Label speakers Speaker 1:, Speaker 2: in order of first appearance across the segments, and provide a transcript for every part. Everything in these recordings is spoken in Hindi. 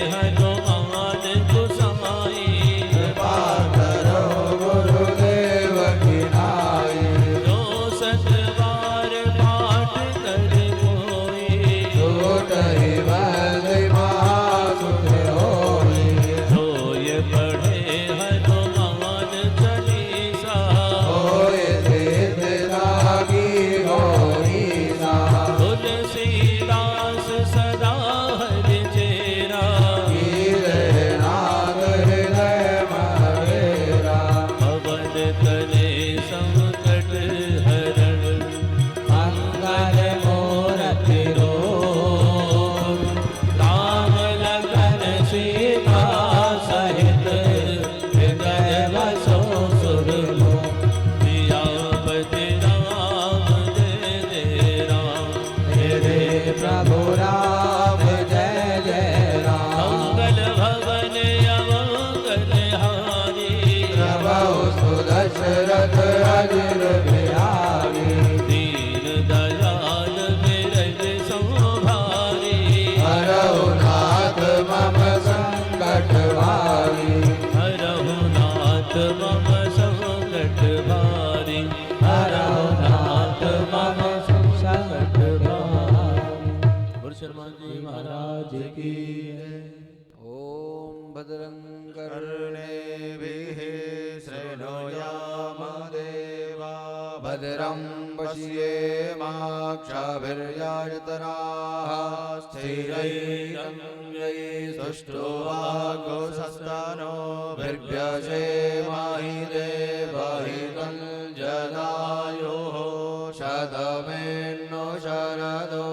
Speaker 1: हनुमान गोसाई
Speaker 2: कृपा करो गुरुदेव की नाई।
Speaker 1: जो सतबार पाठ कर कोई
Speaker 2: छूट ही बंदी महासुख होई।
Speaker 1: जो ये पढ़े हनुमान चालीसा
Speaker 2: होए सिद्ध लागी गौरीसा।
Speaker 1: तुलसीदास सदा हरि चेरा
Speaker 2: नाग हृदय महेरा।
Speaker 1: पवन तले संकट हरण
Speaker 2: मंगल मूर्ति रूप।
Speaker 1: राम लखन सीता सहित हृदय बसो सुरलोक। सियापति राम जय जय राम
Speaker 2: मेरे प्रभु राम जय जय राम।
Speaker 1: मंगल भवन अमंगल हारी
Speaker 2: प्रभु सुदशरथ अजर बिहारी।
Speaker 1: दीन दयाल बिरज संभारी
Speaker 2: हरहु नाथ मम संकट भारी।
Speaker 1: हरहु नाथ मम संकट भारी हरहु नाथ मम संकट भारी। बोल शर्मा जी महाराज की
Speaker 2: ओम भद्रं कर्णेभिः शृणुयाम देवा। भद्रं पश्येमाक्षभिर्यजत्राः। स्थिरैरङ्गैस्तुष्ट्वागुंसस्तनोभिर्व्यसेमहि देवहितं जदायुः। शतमेनो शरदो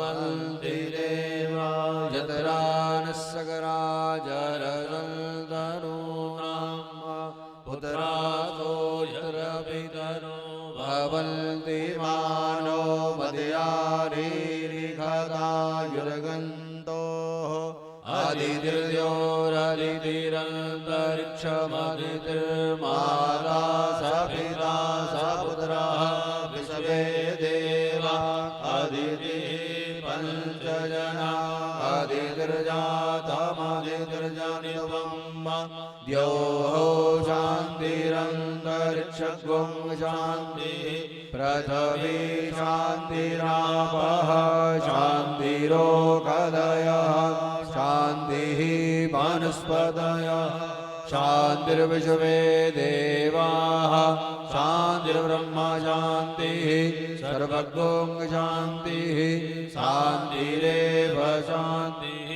Speaker 2: अन्तिदेवा। जतरा नस्सकरा जरजन्तनूनां पुत्रासो यत्र पितरो भवन्ति मानो मदयारीरिखदायुर्गन्तोः। आदितिर्योरदितिरन्तरिक्षमदितिर्माता स पिता स पुत्रः विश्वे देवा। अदिति पञ्चजना अदितिर्जातमदितिर्जनित्वं। द्योः शान्तिरन्तरिक्षगुं शान्तिः। पृथिवी शान्तिरापः शान्तिरोषधयः। शान्तिः वनस्पतयः शान्तिर्विश्वे देवाः। शान्तिर्ब्रह्म शान्तिः सर्वगुं शान्तिः। शान्तिरेव शान्तिः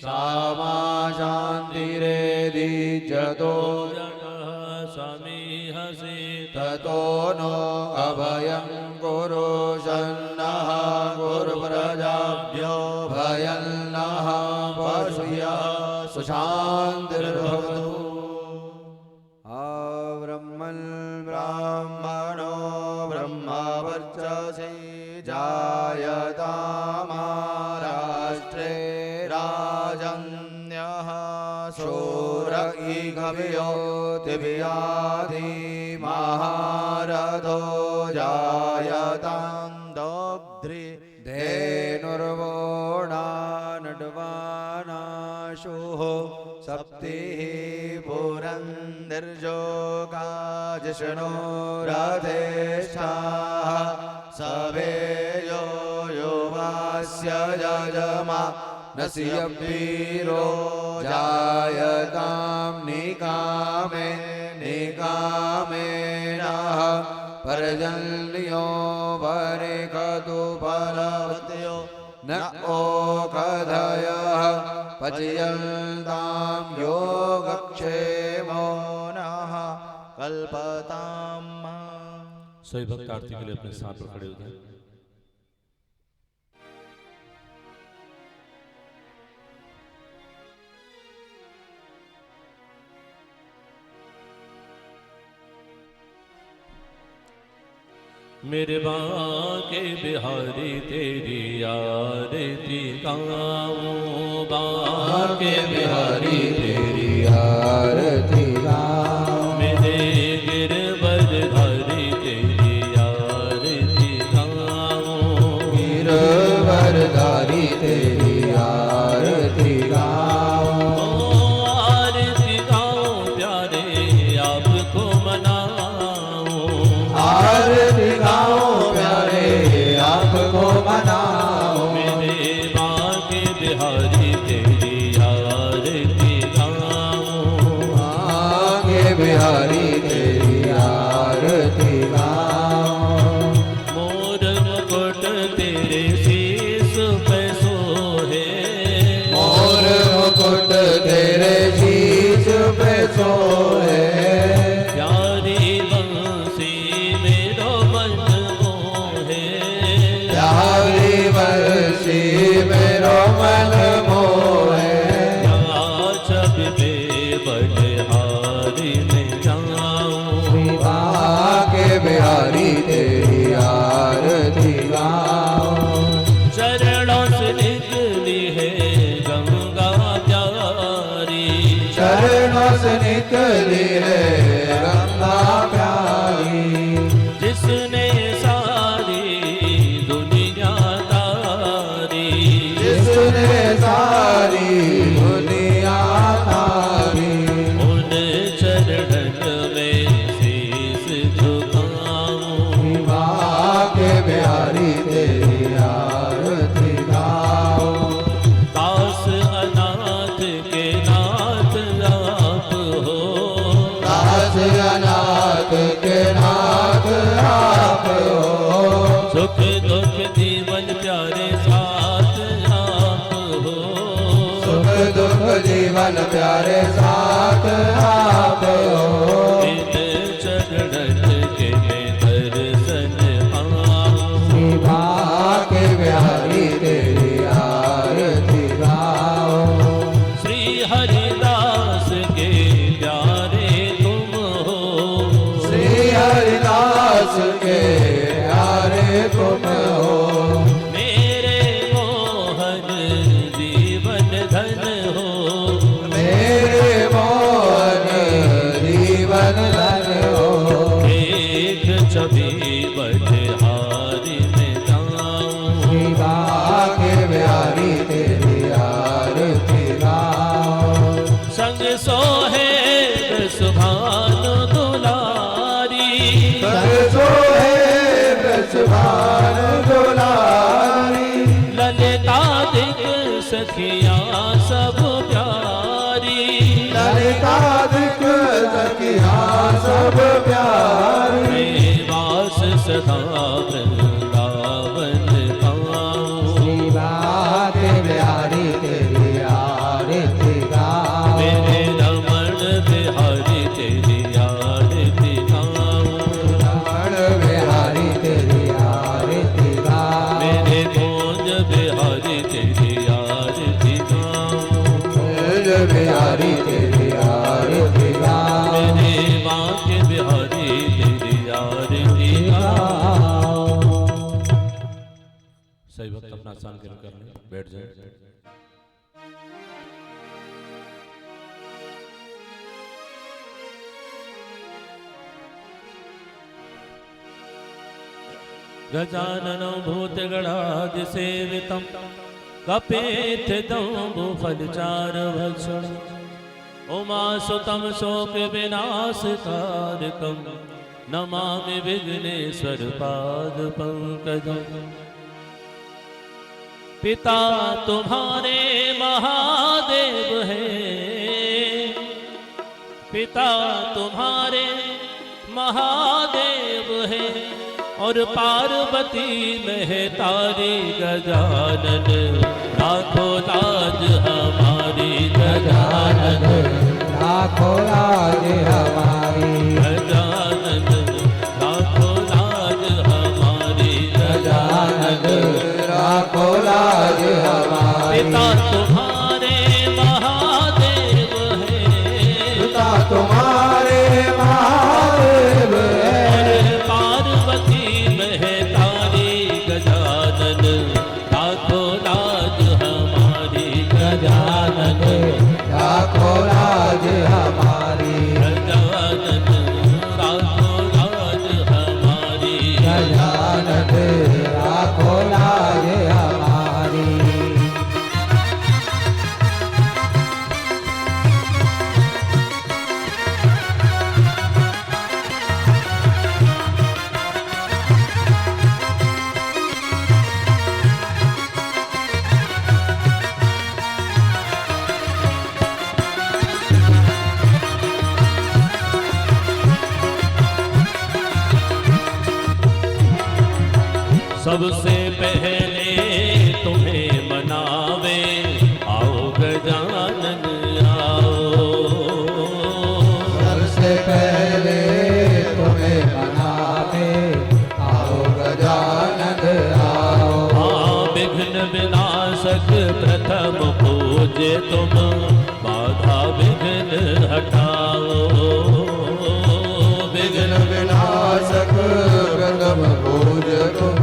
Speaker 2: सामा शान्तिरेधि जतो समीहसि ततो नो अभयं कुरु शन्नः। गुरुप्रजाभ्यो भयं नः पशुभ्यः सुशान्तिर्भवतु। ब्रह्मन् ब्राह्मणो ब्रह्मवर्चसि जायतामाराष्ट्रे राजन्यः। शूर इगभयो दिव्याधि महारथो जायतां दोग्ध्रि। धेनुर्वोणानड्वानाशुः सप्तिः पुरन्दर्जोगाजिष्णो रथेष्ठाः। सवेयो युवास्य जजमा नस्य वीरो जायतां निकामे निकामेनः। पर्जन्यो वरिकतु फलवत्यो न ओषधयः। पच्यन्तां योगक्षेमो नः कल्पतां।
Speaker 1: सभी भक्त आरती के लिए अपने स्थान पर खड़े हो जाएं। मेरे बांके बिहारी तेरी आरती गाऊं। बांके बिहारी तेरी आरती गाऊं। मेरे गिरवरधारी तेरी आरती गाऊं। गिरवरधारी तेरी आरती गाऊं।
Speaker 2: मुकुट तेरे शीश पे सोए।
Speaker 1: प्यारी बंसी मेरो मन मोहे,
Speaker 2: प्यारी बंसी मेरो मन मोहे।
Speaker 1: जब में बलिहारी में जाऊं,
Speaker 2: के बिहारी तेरी आरती गाऊं।
Speaker 1: चरणों से निकली है गंगा प्यारी,
Speaker 2: चरणों से निकली है गंगा प्यारी।
Speaker 1: जिसने सारी दुनिया तारी,
Speaker 2: जिसने सारी दुनिया तारी।
Speaker 1: उन चरणन में शीश झुकाऊं,
Speaker 2: के बिहारी तेरी आरती गाऊं।
Speaker 1: दास अनाथ के नाथ आप हो,
Speaker 2: दास अनाथ के नाथ आप हो।
Speaker 1: सुख दुख जीवन प्यारे साथ आप हो,
Speaker 2: सुख दुख जीवन प्यारे साथ आप हो।
Speaker 1: इन चरणन के दर्शन पाऊं,
Speaker 2: के बिहारी तेरी आरती गाऊं।
Speaker 1: श्री हरिदास के प्यारे तुम हो,
Speaker 2: श्री हरिदास के प्यारे तुम हो।
Speaker 1: मेरे मोहन जीवन धन हो,
Speaker 2: मेरे मोहन जीवन धन हो।
Speaker 1: एक छवि बलिहारी में जाऊं,
Speaker 2: के बिहारी तेरी आरती गाऊं।
Speaker 1: संग सोहे सुभान दुलारी,
Speaker 2: सोहे ब्रजभान दुलारी।
Speaker 1: ललिता दिक सखिया सब प्यारी,
Speaker 2: ललिता दिक सखिया सब प्यारी।
Speaker 1: वास सदा वृंदावन पाऊं,
Speaker 2: के बिहारी तेरी आरती गाऊं।
Speaker 1: मेरे रमण बिहारी तेरी आरती गाऊं,
Speaker 2: रमण बिहारी तेरी आरती गाऊं।
Speaker 1: मेरे भोज बिहारी तेरी आरती गाऊं,
Speaker 2: बिहारी तेरी आरती गाऊं।
Speaker 1: मेरे माँ के बिहारी तेरी आरती गाऊं। सही वक्त अपना आसान कर लें, बैठ जाए। गजाननो भूतगणादिसेवितं कपेत्थदम्बुफलचारुभक्षणम् उमासुतं शोकविनाशकारकं नमामि विघ्नेश्वरपादपङ्कजम्। पिता तुम्हारे महादेव हैं, पिता तुम्हारे महादेव हैं, और पार्वती महतारी गजानन राखो लाज हमारी गजानन
Speaker 2: राखो लाज हमारी
Speaker 1: गजानन राखो लाज हमारी
Speaker 2: गजानन राखो लाज हमारी।
Speaker 1: पिता तुम्हारे महादेव हैं,
Speaker 2: पिता तुम्हारे महादेव हैं,
Speaker 1: पार्वती महतारी गजानन राखो लाज हमारी
Speaker 2: गजानन राखो लाज हमारी
Speaker 1: गजानन राखो लाज हमारी
Speaker 2: गजानन राखो लाज हमारी।
Speaker 1: सबसे पहले तुम्हें मनावे आओ गजानन पूजे तुम बाधा विघ्न हटाओ।
Speaker 2: विघ्न विनाशक प्रथम पूज तुम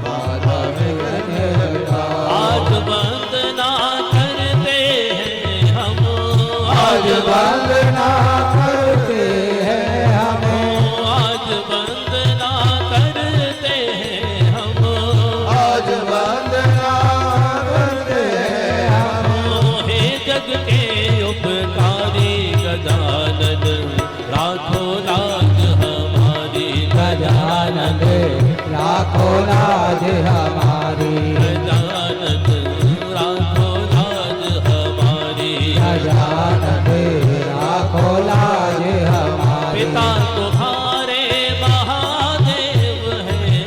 Speaker 2: बाधा विघ्न हटाओ।
Speaker 1: आज वंदना करते हैं हम,
Speaker 2: आज वंदना करते हैं हम,
Speaker 1: आज वंदना करते हैं हम,
Speaker 2: आज वंदना करते हैं हम।
Speaker 1: हे जग के उपकारी गजानन राखो लाज हमारी।
Speaker 2: गजानन राखो लाज हमारी।
Speaker 1: गजानन राखो लाज हमारी।
Speaker 2: गजानन राखो लाज हमारी।
Speaker 1: पिता तुम्हारे महादेव हैं,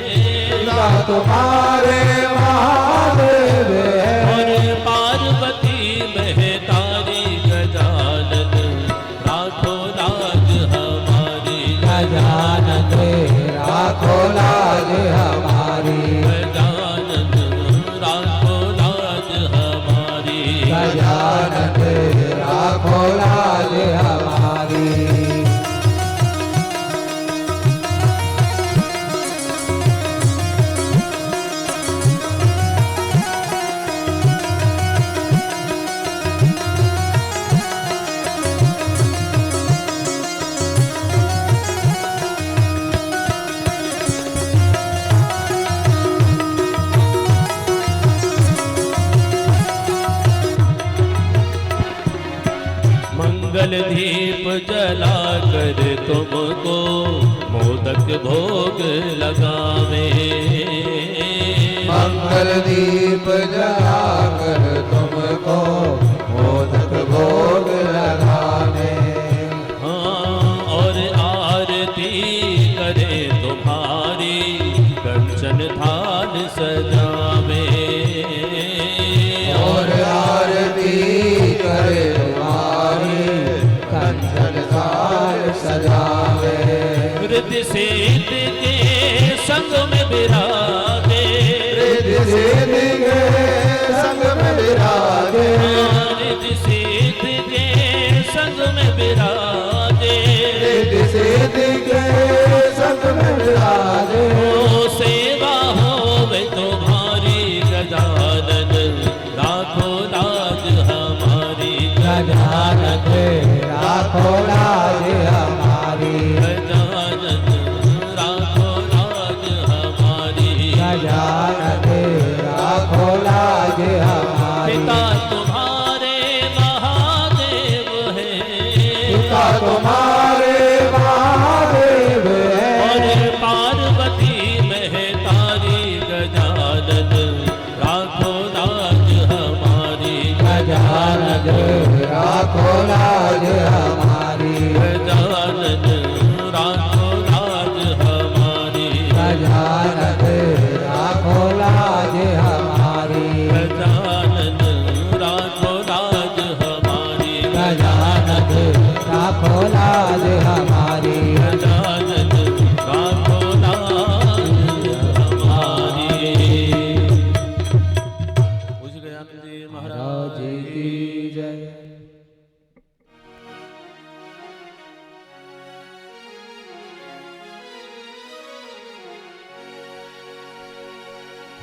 Speaker 2: पिता तुम्हारे महादेव हैं,
Speaker 1: और पार्वती महतारी। गजानन राखो लाज हमारी।
Speaker 2: गजानन राखो लाज हमारी।
Speaker 1: गजानन राखो लाज हमारी।
Speaker 2: गजानन राखो लाज हमारी।
Speaker 1: मंगल दीप जला कर तुमको मोदक भोग लगावे।
Speaker 2: मंगल दीप जलाकर तुमको मोदक भोग लगावे।
Speaker 1: हाँ, और आरती करे तुम्हारी कंचन थाल सजावे।
Speaker 2: और आरती करे तुम्हारी कंचन थाल सजावे।
Speaker 1: रिद्धि सिद्धि के संग में विराजे।
Speaker 2: रिद्धि सिद्धि के संग में विराजे।
Speaker 1: रिद्धि सिद्धि के संग में विराजे।
Speaker 2: रिद्धि सिद्धि के संग में विराजे।
Speaker 1: ओ सेवा होवे तुम्हारी। गजानन राखो लाज हमारी।
Speaker 2: गजानन राखो लाज हमारी।
Speaker 1: गजानन राखो लाज हमारी।
Speaker 2: गजानन राखो लाज हमारी।
Speaker 1: पिता तुम्हारे महादेव हैं,
Speaker 2: पिता तुम्हारे महादेव
Speaker 1: और
Speaker 2: हैं,
Speaker 1: पार्वती महतारी। गजानन राखो लाज हमारी।
Speaker 2: गजानन राखो लाज हमारी।
Speaker 1: गजानन राखो लाज हमारी।
Speaker 2: गजानन राखो लाज हमारी।
Speaker 1: गजानन राखो लाज हमारी।
Speaker 2: गजानन राखो लाज हमारी।
Speaker 1: गजानन राखो लाज हमारी। पूज्य गजानन जी महाराज
Speaker 2: की जय।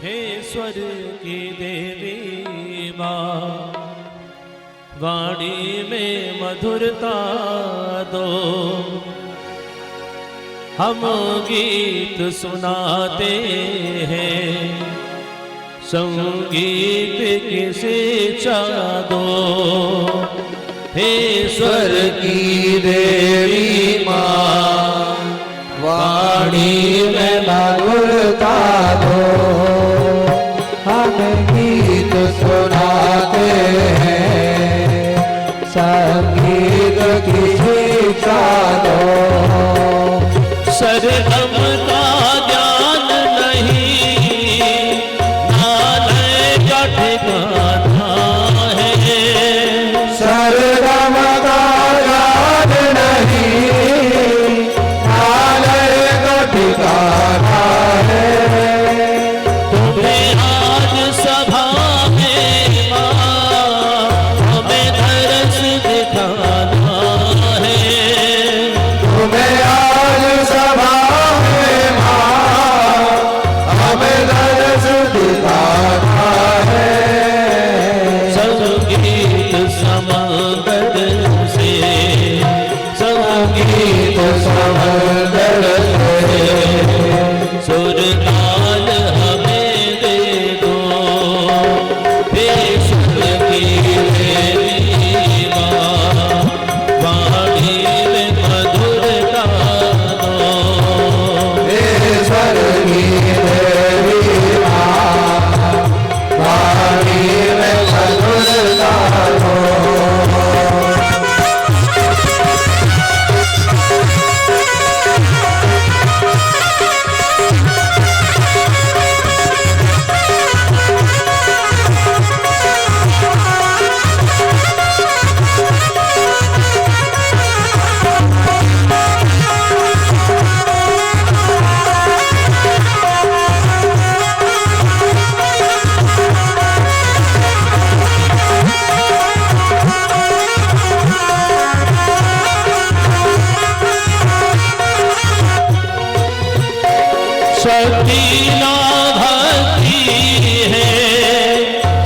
Speaker 1: हे स्वर की देवी माँ, वाणी में मधुरता दो। हम गीत सुनाते हैं, संगीत की शिक्षा दो। हे
Speaker 2: स्वर की देवी माँ, वाणी में मधुरता दो। हम गीत सुनाते हैं, संगीत की शिक्षा दो।
Speaker 1: सरगम का ज्ञान नहीं, नालय का ठिकाना है।
Speaker 2: सरगम का ज्ञान नहीं, नालय का ठिकाना है।
Speaker 1: तुम्हें आज सभा में माँ
Speaker 2: समंदर से
Speaker 3: सुर ताल हमें दे दो, हे सुर की देवी माँ, वाणी में मधुरता दो।
Speaker 2: हे स्वर्गी देवी माँ, वाणी में मधुरता दो।
Speaker 3: शक्ति ना भक्ति है,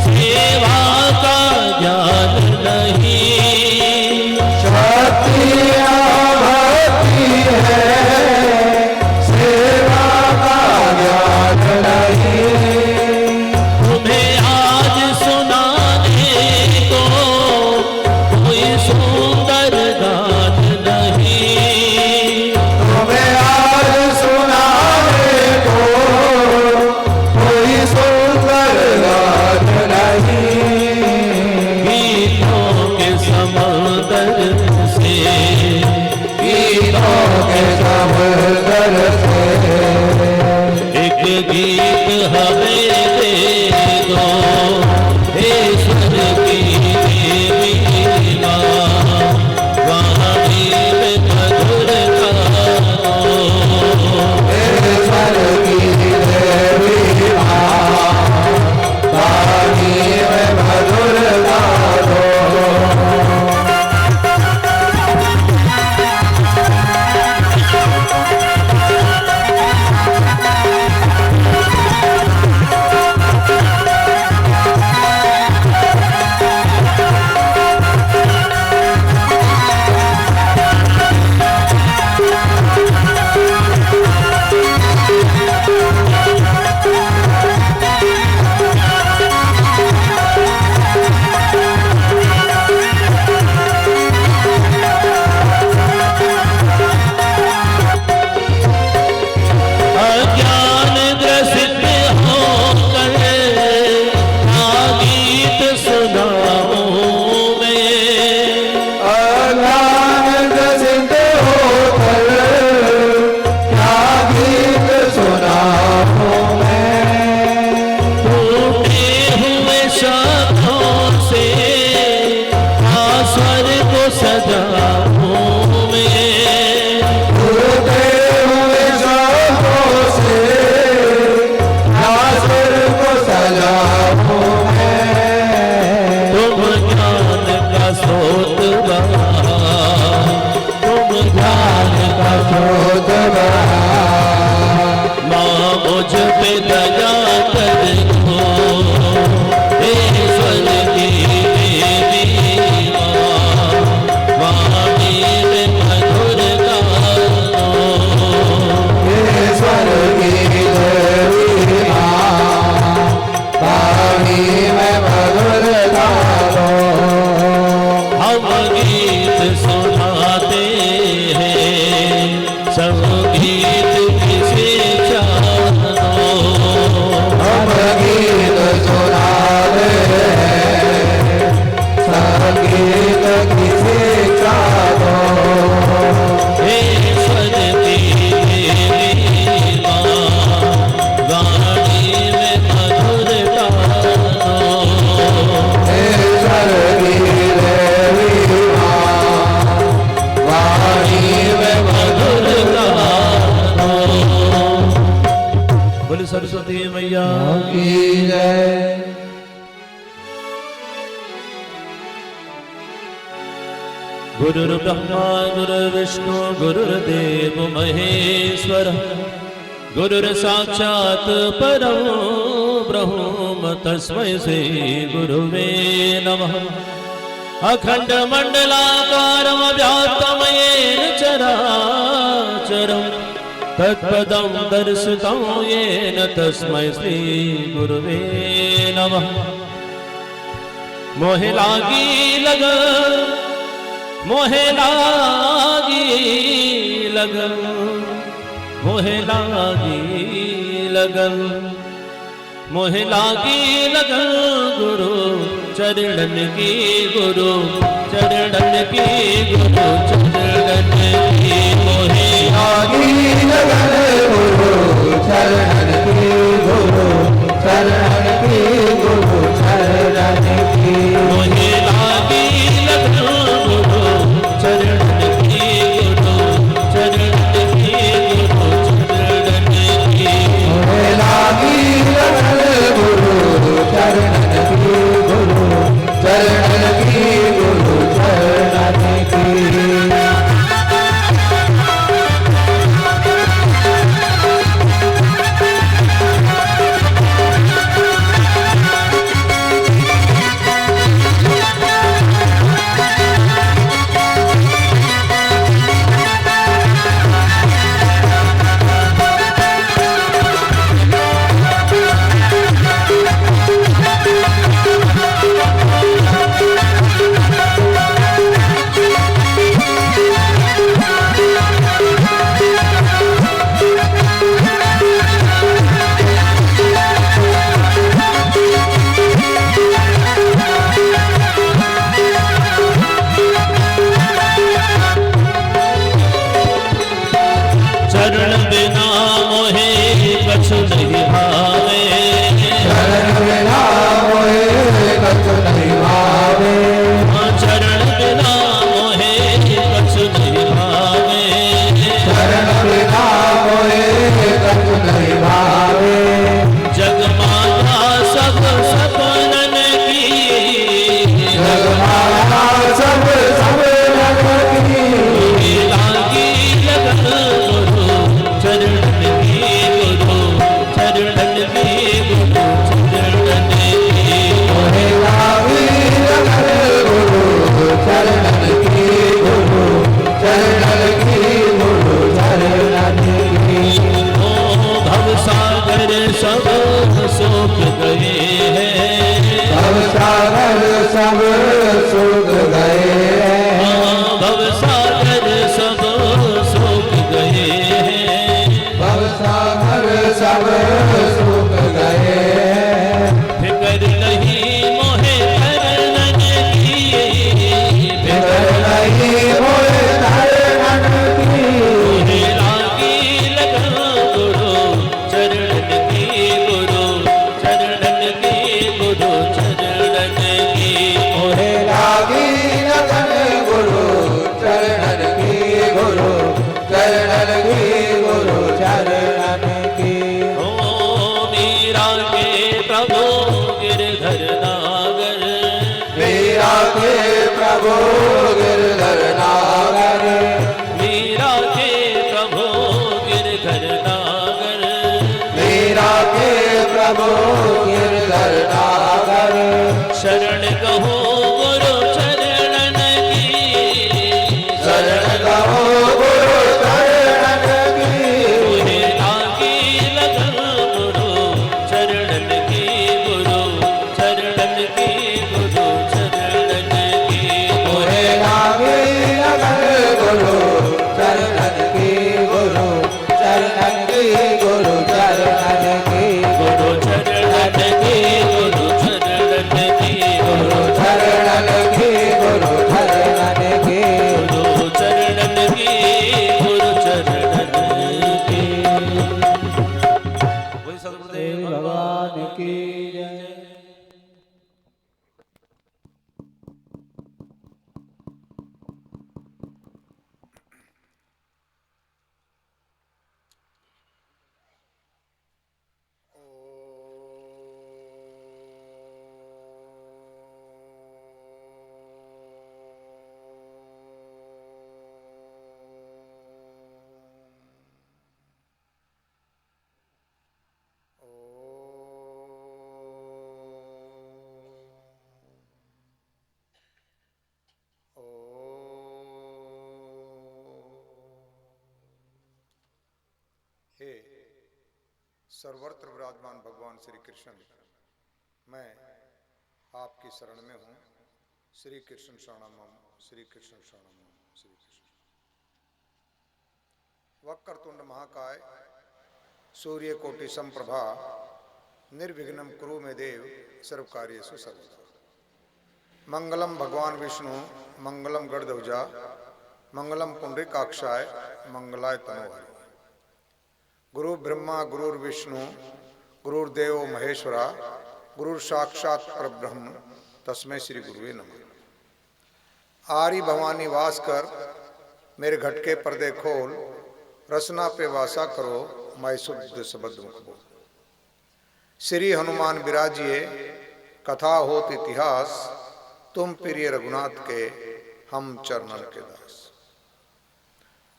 Speaker 3: सेवा का ज्ञान नहीं।
Speaker 2: शक्ति भक्ति है, सेवा का ज्ञान नहीं।
Speaker 3: तुम्हें आज सुनाने को कोई सुंदर गान नहीं।
Speaker 2: तुम्हें आज सुनाने को कोई सुंदर गान नहीं।
Speaker 3: गीतों के समंदर से,
Speaker 2: गीतों के समंदर से
Speaker 3: एक गीत हमें दे दो, हे स्वर्गी देवी माँ, वाणी में मधुरता दो।
Speaker 2: हे स्वर्गी देवी माँ, वाणी में मधुरता दो।
Speaker 3: अज्ञान ग्रसित होकर क्या गीत सुनाऊं मैं।
Speaker 2: अज्ञान ग्रसित होकर क्या गीत सुनाऊं मैं।
Speaker 3: टूटे हुए शब्दों से क्या स्वर को सजाऊं मैं।
Speaker 2: टूटे हुए शब्दों से क्या स्वर को सजाऊं मैं।
Speaker 3: तुम ज्ञान का स्रोत बहा, तुम ज्ञान का
Speaker 2: स्रोत बहा,
Speaker 3: माँ मुझ पे दया कर दो, हे स्वर्गी देवी माँ, वाणी में मधुरता दो।
Speaker 2: हे स्वर्गी देवी माँ, वाणी में मधुरता दो।
Speaker 3: हम गीत सुनाते हैं, सब गीत किसे जानो।
Speaker 2: हम गीत सुनाते हैं, संगीत किसी का दो।
Speaker 3: हे स्वर्गी देवी माँ, वाणी में मधुरता दो।
Speaker 2: हे स्वर्गी देवी माँ, वाणी में
Speaker 3: मधुरता दो।
Speaker 1: बोले सरस्वती मैया
Speaker 2: की जय।
Speaker 1: गुरुर्ब्रह्मा गुरुर्विष्णु गुरुर्देव महेश्वर गुरुर्साक्षात् परमो ब्रह्म तस्मै श्री गुरुवे नमः। अखंड मंडलाकारं व्याप्तं येन चराचरं
Speaker 3: तत्पदं दर्शितं येन तस्मै श्री गुरुवे नमः। मोहे लागी लगन, मोहे लागी लगन, मोहे लागी लगन, मोहे लागी लगन गुरु चरणन की, गुरु चरणन की, गुरु चरणन की। मोहे
Speaker 2: लागी लगन गुरु चरणन की, गुरु चरणन की, गुरु चरणन की।
Speaker 3: मोहे लागी लगन गुरु चरणन की, गुरु चरणन की, गुरु चरणन की।
Speaker 2: मोहे लागी लगन गुरु चरणन की, गुरु चरणन की, गुरु चरणन की।
Speaker 3: चरण बिना मोहे कछु नहीं भावे,
Speaker 2: चरण बिना मोहे कछु नहीं भावे।
Speaker 3: चरण बिना मोहे कछु नहीं भावे।
Speaker 2: चरण बिना मोहे कछु नहीं भावे।
Speaker 3: जग माया सब सपनन की,
Speaker 2: जग माया सब सपनन की।
Speaker 3: मोहे लागी लगन गुरु चरणन की, गुरु चरणन की, गुरु चरणन की।
Speaker 2: मोहे लागी लगन गुरु चरणन की, गुरु चरणन की, गुरु चरणन की।
Speaker 3: ओ भवसागर सब सोख गए हैं,
Speaker 2: भव सागर सब सूख गए हैं।
Speaker 3: भवसागर सब सोख गए हैं।
Speaker 2: भव सागर सब सूख गए हैं।
Speaker 3: फिकर नहीं मोहे चरणन की,
Speaker 2: फिकर नहीं मोहे चरणन की।
Speaker 3: मोहे लागी लगन गुरु चरणन की, गुरु चरणन की, गुरु चरणन की।
Speaker 2: मोहे लागी लगन गुरु चरणन की, गुरु चरणन की, गुरु चरणन की।
Speaker 3: ओ मीरा के प्रभु गिरधर नागर,
Speaker 2: मीरा के प्रभु गिरधर नागर।
Speaker 3: मीरा के प्रभु गिरधर नागर।
Speaker 2: मीरा के प्रभु गिरधर नागर।
Speaker 3: शरण कहो गुरु चरणन की,
Speaker 2: शरण कहो गुरु चरणन की।
Speaker 3: मोहे लागी लगन गुरु चरणन की, गुरु चरणन की, गुरु चरणन की।
Speaker 2: मोहे लागी लगन गुरु चरणन की, गुरु चरणन की, गुरु चरणन की।
Speaker 3: गुरु चरणन की, गुरु चरणन की,
Speaker 2: गुरु चरणन की, गुरु चरणन की।
Speaker 3: गुरु चरणन की, गुरु चरणन की। वही सदगुरुदेव
Speaker 2: भगवान की जय।
Speaker 4: सर्वत्र विराजमान भगवान श्री कृष्ण, मैं आपकी शरण में हूँ। श्री कृष्ण शरणम, श्री कृष्ण शरणम, श्री कृष्ण। वक्रतुंड महाकाय, सूर्य कोटि संप्रभा, निर्विघ्नं कुरु मे देव, सर्व कार्येषु सर्वदा। मंगलम भगवान विष्णु, मंगलम गणध्वजा, मंगलम पुंडरीकाक्षाय, मंगलाय तनोहरि। गुरु ब्रह्मा गुरुर्विष्णु गुरुर्देवो महेश्वरा, गुरु साक्षात् परब्रह्म तस्मै श्री गुरुवे नमः। आरी भवानी वास कर, मेरे घट के पर्दे खोल, रसना पे वासा करो, मैं शुद्ध शब्द मुख बोल। श्री हनुमान विराजिए, कथा होत इतिहास, तुम प्रिय रघुनाथ के, हम चरणन के दास।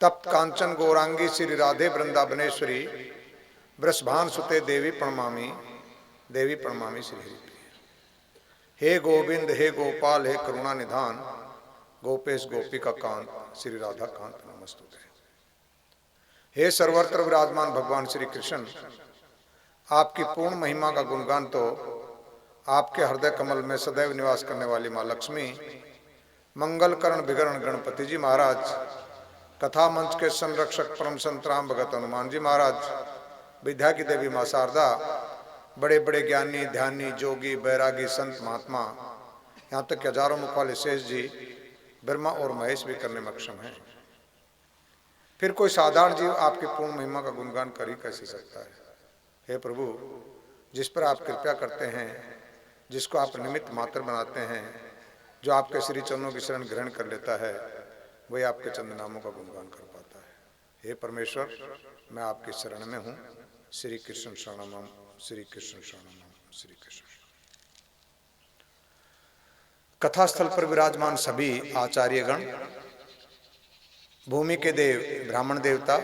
Speaker 4: तप्त कांचन गौरांगी श्री राधे वृंदावनेश्वरी, वृषभान सुते देवी प्रणमामि, देवी प्रणमामि श्री हरिप्रिय। हे गोविंद हे गोपाल हे करुणा निधान, गोपेश गोपिका कांत, श्री राधा कांत नमस्तुते। हे सर्वत्र विराजमान भगवान श्री कृष्ण, आपकी पूर्ण महिमा का गुणगान तो आपके हृदय कमल में सदैव निवास करने वाली माँ लक्ष्मी, मंगल करण विगरण गणपति जी महाराज, कथा मंच के संरक्षक परम संत राम भगत हनुमान जी महाराज, विद्या की देवी माँ शारदा, बड़े बड़े ज्ञानी ध्यानी जोगी बैरागी संत महात्मा, यहाँ तक कि हजारों मुख वाले शेष जी, ब्रह्मा और महेश भी करने में अक्षम हैं। फिर कोई साधारण जीव आपकी पूर्ण महिमा का गुणगान कर ही कैसे सकता है। हे प्रभु, जिस पर आप कृपा करते हैं, जिसको आप निमित्त मात्र बनाते हैं, जो आपके श्री चरणों की शरण ग्रहण कर लेता है, वही आपके चंद नामों का गुणगान कर पाता है। हे परमेश्वर, मैं आपकी शरण में हूँ। श्री कृष्ण शरणम, श्री कृष्ण शरणम, श्री कृष्ण। कथा स्थल पर विराजमान सभी आचार्यगण, भूमि के देव ब्राह्मण देवता,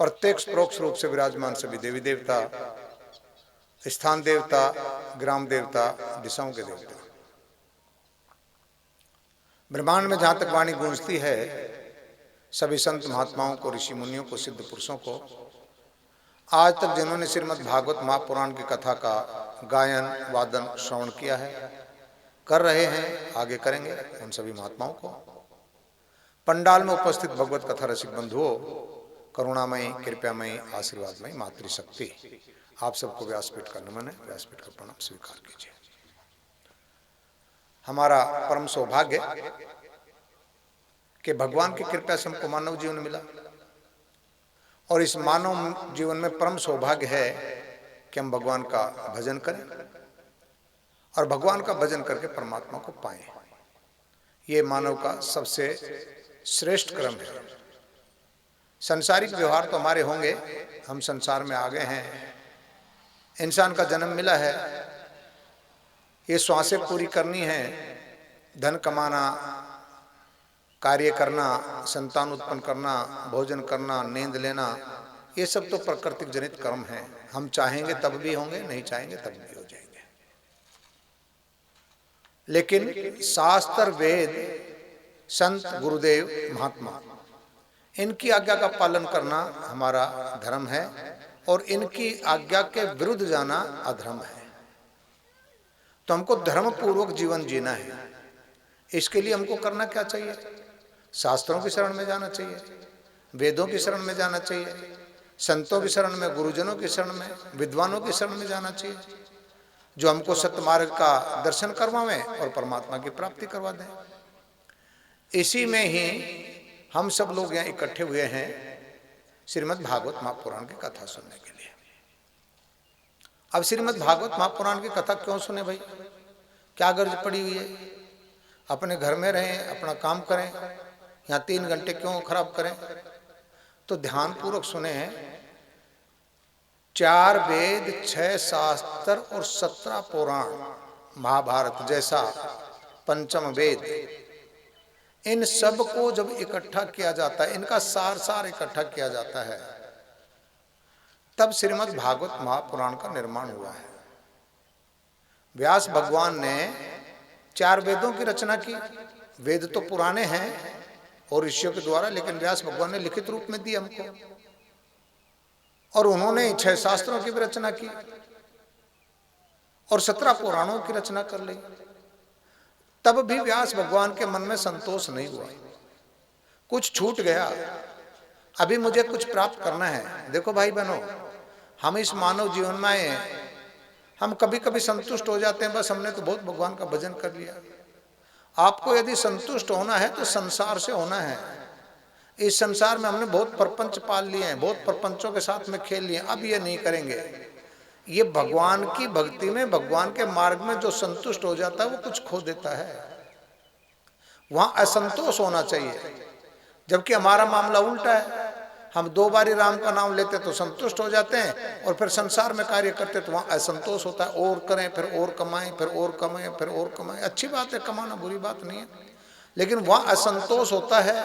Speaker 4: प्रत्यक्ष परोक्ष रूप से विराजमान सभी देवी देवता, स्थान देवता, ग्राम देवता, दिशाओं के देवता, ब्रह्मांड में जहां तक वाणी गूंजती है, सभी संत महात्माओं को, ऋषि मुनियों को, सिद्ध पुरुषों को, आज तक जिन्होंने श्रीमद् भागवत महापुराण की कथा का गायन वादन श्रवण किया है, कर रहे हैं, आगे करेंगे, उन सभी महात्माओं को, पंडाल में उपस्थित भगवत कथा रसिक बंधुओं, करुणामयी कृपयामयी आशीर्वादमयी मातृशक्ति, आप सबको व्यासपीठ का नमन है, व्यासपीठ का प्रणाम स्वीकार कीजिए। हमारा परम सौभाग्य कि भगवान की कृपा से हमको मानव जीवन मिला, और इस मानव जीवन में परम सौभाग्य है कि हम भगवान का भजन करें और भगवान का भजन करके परमात्मा को पाएं। ये मानव का सबसे श्रेष्ठ क्रम है। सांसारिक व्यवहार तो हमारे होंगे, हम संसार में आ गए हैं, इंसान का जन्म मिला है, ये श्वासें पूरी करनी है, धन कमाना, कार्य करना, संतान उत्पन्न करना, भोजन करना, नींद लेना, ये सब तो प्राकृतिक जनित कर्म है। हम चाहेंगे तब भी होंगे, नहीं चाहेंगे तब भी हो जाएंगे। लेकिन शास्त्र, वेद, संत, गुरुदेव, महात्मा, इनकी आज्ञा का पालन करना हमारा धर्म है, और इनकी आज्ञा के विरुद्ध जाना अधर्म है। तो हमको धर्म पूर्वक जीवन जीना है। इसके लिए हमको करना क्या चाहिए? शास्त्रों की शरण में जाना चाहिए, वेदों की शरण में जाना चाहिए, संतों की शरण में, गुरुजनों की शरण में, विद्वानों की शरण में जाना चाहिए, जो हमको सत्य मार्ग का दर्शन करवावें और परमात्मा की प्राप्ति करवा दें। इसी में ही हम सब लोग यहाँ इकट्ठे हुए हैं श्रीमद् भागवत महापुराण की कथा सुनने के लिए। अब श्रीमद् भागवत महापुराण की कथा क्यों सुने भाई? क्या गर्ज पड़ी हुई है? अपने घर में रहें, अपना काम करें, यहाँ 3 घंटे क्यों खराब करें? तो ध्यान पूर्वक सुने। 4 वेद, 6 शास्त्र और 17 पुराण, महाभारत जैसा पंचम वेद, इन सब को जब इकट्ठा किया जाता है, इनका सार इकट्ठा किया जाता है, तब श्रीमद् भागवत महापुराण का निर्माण हुआ है। व्यास भगवान ने 4 वेदों की रचना की। वेद तो पुराने हैं और ऋषियों के द्वारा, लेकिन व्यास भगवान ने लिखित रूप में दी हमको। और उन्होंने 6 शास्त्रों की भी रचना की और 17 पुराणों की रचना कर ली। तब भी व्यास भगवान के मन में संतोष नहीं हुआ, कुछ छूट गया, अभी मुझे कुछ प्राप्त करना है। देखो भाई बहनों, हम इस मानव जीवन में आए हैं, हम कभी कभी संतुष्ट हो जाते हैं, बस हमने तो बहुत भगवान का भजन कर लिया। आपको यदि संतुष्ट होना है तो संसार से होना है। इस संसार में हमने बहुत प्रपंच पाल लिए हैं, बहुत प्रपंचों के साथ में खेल लिए, अब ये नहीं करेंगे। ये भगवान की भक्ति में, भगवान के मार्ग में जो संतुष्ट हो जाता है वो कुछ खो देता है, वहां असंतोष होना चाहिए। जबकि हमारा मामला उल्टा है, हम 2 बारी राम का नाम लेते तो संतुष्ट हो जाते हैं और फिर संसार में कार्य करते तो वहां असंतोष होता है। और करें, फिर और कमाएं, फिर और कमाएं, फिर और कमाएं। अच्छी बात है, कमाना बुरी बात नहीं है, लेकिन वहां असंतोष होता है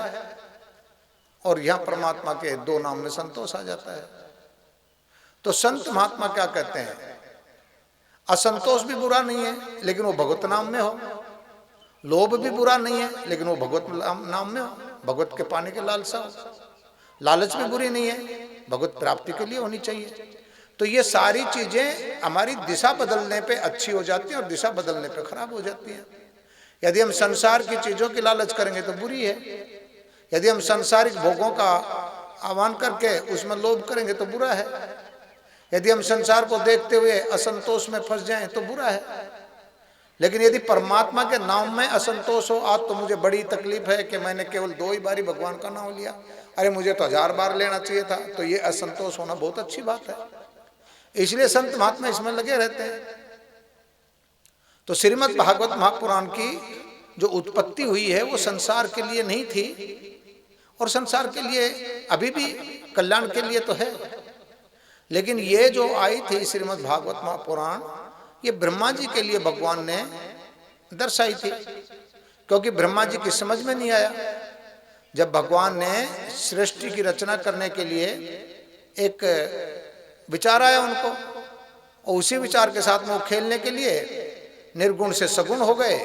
Speaker 4: और यहां परमात्मा के 2 नाम में संतोष आ जाता है। तो संत महात्मा क्या कहते हैं, असंतोष भी बुरा नहीं है लेकिन वो भगवत नाम में हो, लोभ भी बुरा नहीं है लेकिन वो भगवत नाम में हो, भगवत के पाने के लालसा हो, लालच भी बुरी नहीं है, भगवत प्राप्ति के लिए होनी चाहिए। तो ये सारी चीजें हमारी दिशा बदलने पे अच्छी हो जाती हैं और दिशा बदलने पे खराब हो जाती हैं। यदि हम संसार की चीजों की लालच करेंगे तो बुरी है, यदि हम सांसारिक भोगों का आह्वान करके उसमें लोभ करेंगे तो बुरा है, यदि हम संसार को देखते हुए असंतोष में फंस जाएं तो बुरा है। लेकिन यदि परमात्मा के नाम में असंतोष हो, आज तो मुझे बड़ी तकलीफ है कि मैंने केवल 2 ही बारी भगवान का नाम लिया, अरे मुझे तो 1000 बार लेना चाहिए था, तो ये असंतोष होना बहुत अच्छी बात है। इसलिए संत महात्मा इसमें लगे रहते हैं। तो श्रीमद् भागवत महापुराण की जो उत्पत्ति हुई है वो संसार के लिए नहीं थी और संसार के लिए अभी भी कल्याण के लिए तो है, लेकिन ये जो आई थी श्रीमद् भागवत महापुराण, ये ब्रह्मा जी के लिए भगवान ने दर्शाई थी, क्योंकि ब्रह्मा जी की समझ में नहीं आया। जब भगवान ने सृष्टि की रचना करने के लिए एक विचार आया उनको, और उसी विचार के साथ में वो खेलने के लिए निर्गुण से सगुण हो गए,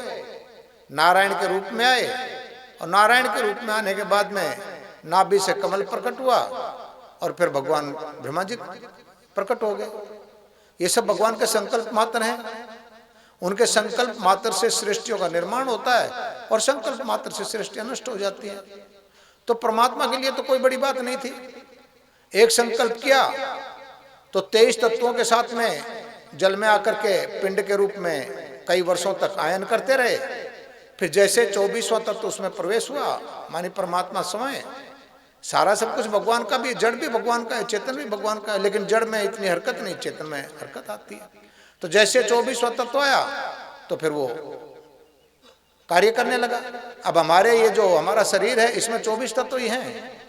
Speaker 4: नारायण के रूप में आए, और नारायण के रूप में आने के बाद में नाभि से कमल प्रकट हुआ और फिर भगवान ब्रह्मा जी प्रकट हो गए। ये सब भगवान के संकल्प मात्र हैं, उनके संकल्प मात्र से सृष्टियों का निर्माण होता है और संकल्प मात्र से सृष्टियां नष्ट हो जाती हैं। तो परमात्मा के लिए तो कोई बड़ी बात नहीं थी, एक संकल्प किया तो 23 तत्वों के साथ में जल में आकर के पिंड के रूप में कई वर्षों तक आयन करते रहे। फिर जैसे 24वां तत्व उसमें प्रवेश हुआ, मानी परमात्मा समय, सारा सब कुछ भगवान का भी, जड़ भी भगवान का है, चेतन भी भगवान का है, लेकिन जड़ में इतनी हरकत नहीं, चेतन में हरकत आती है। तो जैसे 24वां तत्व आया तो फिर वो कार्य करने लगा। अब हमारे ये जो हमारा शरीर है इसमें 24 तत्व ही हैं,